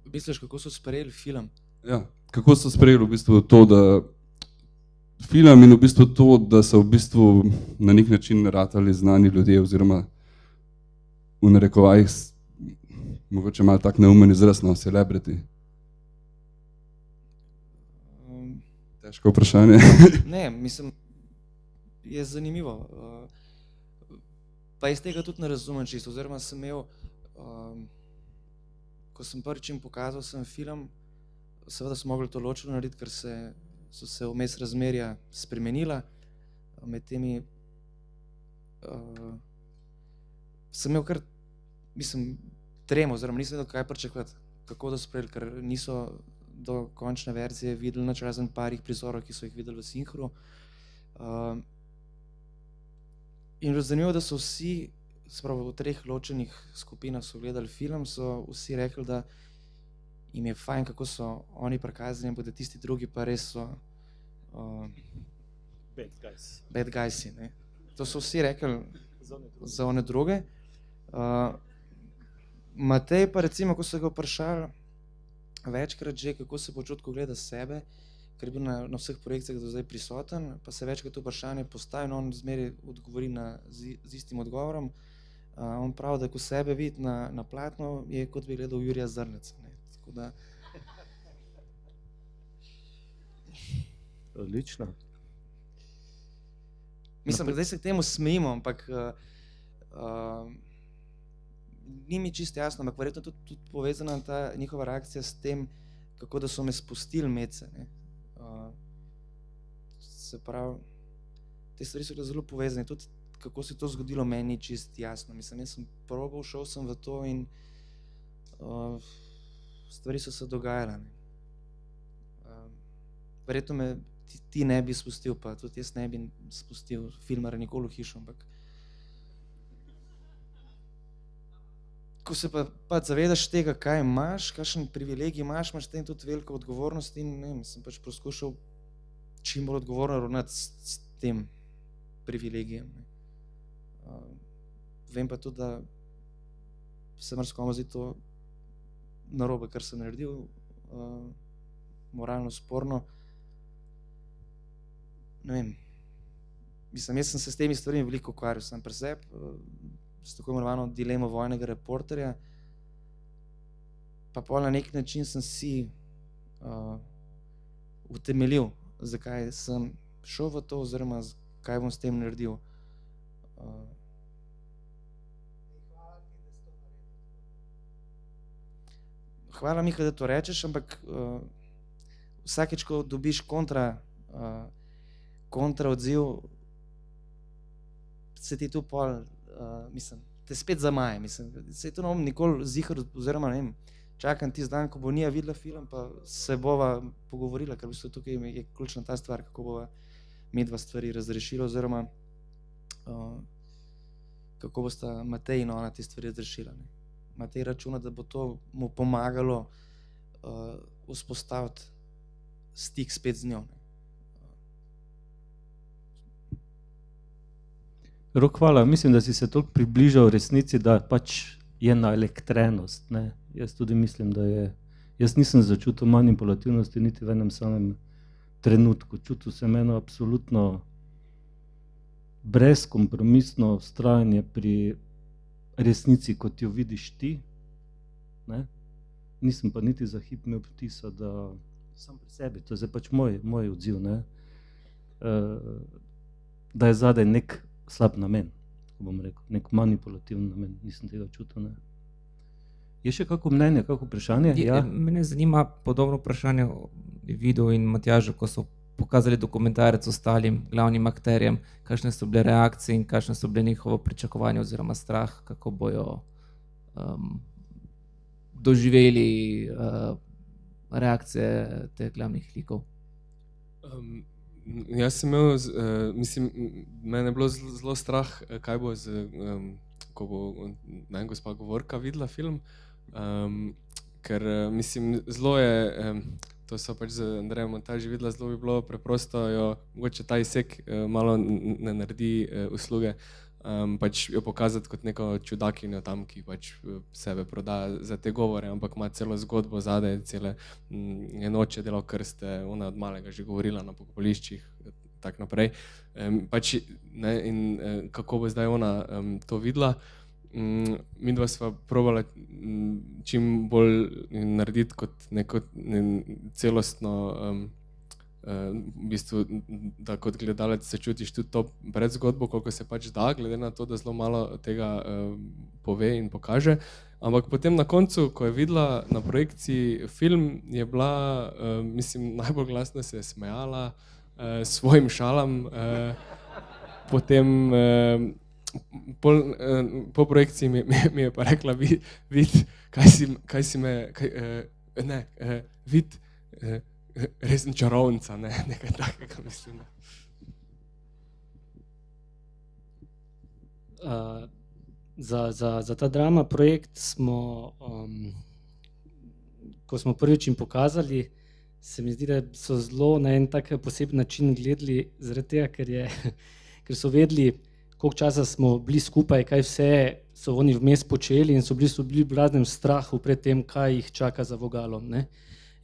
Misliš, kako so sprejeli film? Ja, kako so sprejeli v bistvu to, da film in v bistvu to, da so v bistvu na nek način ratali znani ljudje oziroma v narekovajih mogoče malo tak neumen izraz, no, celebrity. Težko vprašanje. Ne, mislim, je zanimivo. Pa iz tega tudi ne razumem čisto, oziroma sem imel, ko sem prvič jim pokazal sem film, seveda so mogli to ločeno narediti, ker so se vmes razmerja spremenila med temi, sem imel kar, mislim, tremo, oziroma nisem vedel, kaj pričakovati, kako da sprejeli, ker niso do končne verzije videli nič razen parih prizorov, ki so jih videli v sinhru. In zanimivo, da so vsi, spravo v 3 ločenih skupinah so gledali film, so vsi rekli, da jim je fajn, kako so oni prikazani, ampak da tisti drugi pa res so bad guysi, ne. To so vsi rekli za one druge. Matej pa recimo, ko so ga vprašali večkrat že, kako se počuti, ko gleda sebe, ker je bil na vseh projekcijah do zdaj prisoten, pa se večkrat to vprašanje postavi, no on zmeraj odgovori z istim odgovorom. On pravi, da ko sebe vidi na platnu, je kot bi gledal Jurija Zrneca, ne, tako da... Odlično. Mislim, zdaj se k temu smejimo, ampak ni mi čisto jasno, ampak verjetno tudi povezana ta njihova reakcija s tem, kako da so me spustili medse, ne. Se pravi, te stvari so zelo povezane, tudi kako se to zgodilo, meni ni čisto jasno. Mislim, jaz sem probal, šel sem v to in stvari so se dogajale, ne. Verjetno me ti ne bi spustil, pa tudi jaz ne bi spustil filmarja nikoli v hišo, ampak ko se pa zavedaš tega, kaj imaš, kakšen privilegij imaš, imaš tem tudi veliko odgovornost in ne vem, sem pač poskušal čim bolj odgovorno ravnati s tem privilegijem, ne. Vem pa tudi, da se marsikomu zdi to narobe, kar sem naredil, moralno sporno. Ne vem, mislim, jaz sem se s temi stvarmi veliko ukvarjal, sem pri sebi, s tako imenovano dilemo vojnega reporterja, pa pol na nek način sem si utemeljil, zakaj sem šel v to, oziroma kaj bom s tem naredil. Hvala, Miha, da to rečeš, ampak vsakeč, ko dobiš kontra odziv, se ti tu pol, mislim, te spet zamaje, mislim, se to ne bom nikoli ziher, oziroma ne vem, čakam tisti dan, ko bo Nija videla film, pa se bova pogovorila, ker v bistvu tukaj je ključna ta stvar, kako bova midva stvari razrešila, oziroma kako bosta Matej in ona te stvari razrešila. Ne. Matej računa, da bo to mu pomagalo vzpostaviti stik spet z njo. Ne. Rok, hvala. Mislim, da si se toliko približal resnici, da pač je naelektrenost. Ne? Jaz tudi mislim, da je. Jaz nisem začutil manipulativnosti niti v enem samem trenutku. Čutil sem eno absolutno brezkompromisno vztrajanje pri resnici, kot jo vidiš ti. Ne? Nisem pa niti za hip imel vtisa, da sam pri sebi, to je zdaj pač moj odziv, ne? Da je zadaj nek slab namen, ko bom rekel, nek manipulativen namen, nisem tega čutil. Ne? Je še kako mnenje, kako vprašanje? Ja? Mene zanima podobno vprašanje Vidu in Matjažu, ko so pokazali dokumentarec ostalim glavnim akterjem, kakšne so bile reakcije in kakšne so bile njihovo pričakovanje oziroma strah, kako bojo doživeli reakcije teh glavnih likov. Jaz sem imel, mislim, mene je bilo zelo strah, kaj bo, ko bo gospa govorka videla film, ker mislim, zelo je, to so pač z Andrejem montaži videla, zelo bi bilo preprosto jo, mogoče ta izsek malo ne naredi usluge, pač jo pokazati kot neko čudakinjo tam, ki pač sebe prodaja za te govore, ampak ima celo zgodbo zadaj, cele enoče delal krste, ona od malega že govorila na pokoliščih, tak naprej. Pač, ne, in kako bo zdaj ona to videla, midva sva probala čim bolj narediti kot neko celostno, v bistvu, da kot gledalec se čutiš tudi to predzgodbo, koliko se pač da, glede na to, da zelo malo tega pove in pokaže. Ampak potem na koncu, ko je videla na projekciji film, je bila, mislim, najbolj glasno se je smejala svojim šalam, potem po projekciji mi je pa rekla, vid, kaj si me, vid, resen čarovnica, ne, nekaj takega, mislim. Za ta drama projekt smo, ko smo prvič jim pokazali, se mi zdi, da so zelo na en tak poseben način gledali, zaradi tega, ker so vedeli, koliko časa smo bili skupaj, kaj vse so oni vmes počeli in so bili v blaznem strahu pred tem, kaj jih čaka za vogalom, ne.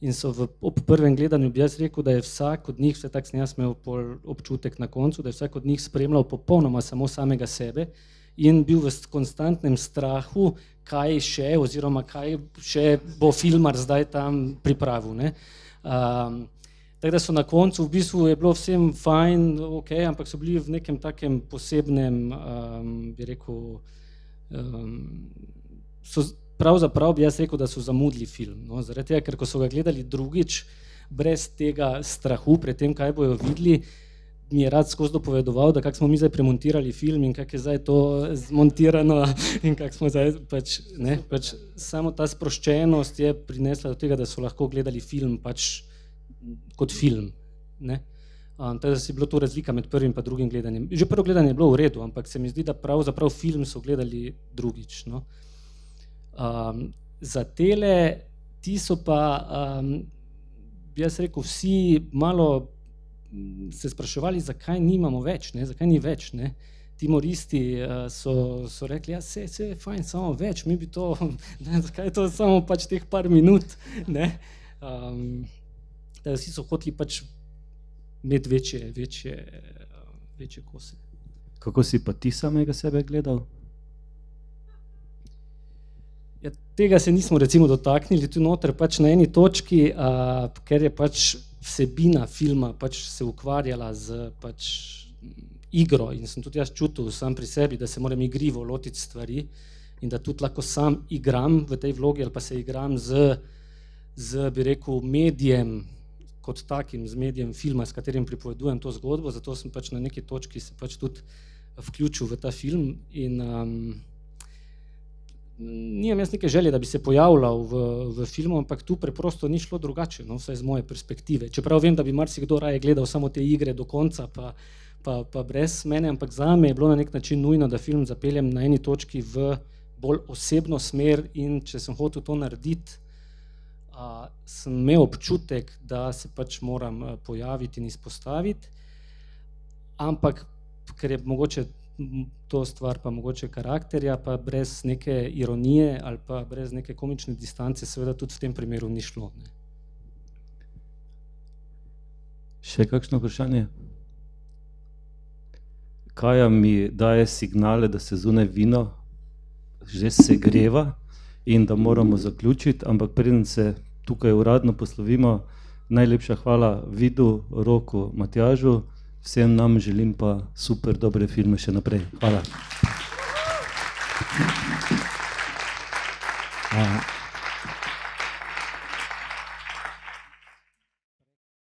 In so ob prvem gledanju bi jaz rekel, da je vsak od njih, vse tak sem jaz imel občutek na koncu, da je vsak od njih spremljal popolnoma samo samega sebe in bil v konstantnem strahu, kaj še oziroma kaj še bo filmar zdaj tam pripravil, ne. Tako da so na koncu, v bistvu je bilo vsem fajn, ok, ampak so bili v nekem takem posebnem, bi rekel, pravzaprav bi jaz rekel, da so zamudili film, no, zaradi tega, ker ko so ga gledali drugič, brez tega strahu pred tem, kaj bojo videli, mi je rad skozi dopovedoval, da kako smo mi zdaj premontirali film in kako je zdaj to zmontirano in kako smo zdaj pač, ne, pač samo ta sproščenost je prinesla do tega, da so lahko gledali film pač kot film, ne. Tako da si bilo to razlika med prvim in drugim gledanjem. Že prvo gledanje je bilo v redu, ampak se mi zdi, da pravzaprav film so gledali drugič, no. Za tele, ti so pa, bi jaz rekel, vsi malo se spraševali, zakaj nimamo več, ne, zakaj ni več, ne. Timoristi so rekli, ja, se je fajn, samo več, mi bi to, ne, zakaj je to samo pač teh par minut, ne. Da vsi so hoteli pač imeti večje kose. Kako si pa ti samega sebe gledal? Ja, tega se nismo recimo dotaknili tu noter pač na eni točki, ker je pač vsebina filma pač se ukvarjala z pač igro in sem tudi jaz čutil sam pri sebi, da se moram igrivo lotiti stvari in da tudi lahko sam igram v tej vlogi ali pa se igram z bi rekel, medijem kot takim, z medijem filma, s katerim pripovedujem to zgodbo, zato sem pač na neki točki se pač tudi vključil v ta film in nimam jaz neke želje, da bi se pojavljal v filmu, ampak tu preprosto ni šlo drugače, no, vsaj z moje perspektive. Čeprav vem, da bi marsikdo raje gledal samo te igre do konca, pa brez mene, ampak zame je bilo na nek način nujno, da film zapeljem na eni točki v bolj osebno smer in če sem hotel to narediti, sem imel občutek, da se pač moram pojaviti in izpostaviti, ampak ker je mogoče to stvar pa mogoče karakterja, pa brez neke ironije ali pa brez neke komične distance seveda tudi v tem primeru ni šlo. Ne. Še kakšno vprašanje? Kaja mi daje signale, da se zunaj vino že segreva in da moramo zaključiti, ampak preden se tukaj uradno poslovimo, najlepša hvala Vidu, Roku, Matjažu, vsem nam želim pa super dobre filme še naprej. Hvala.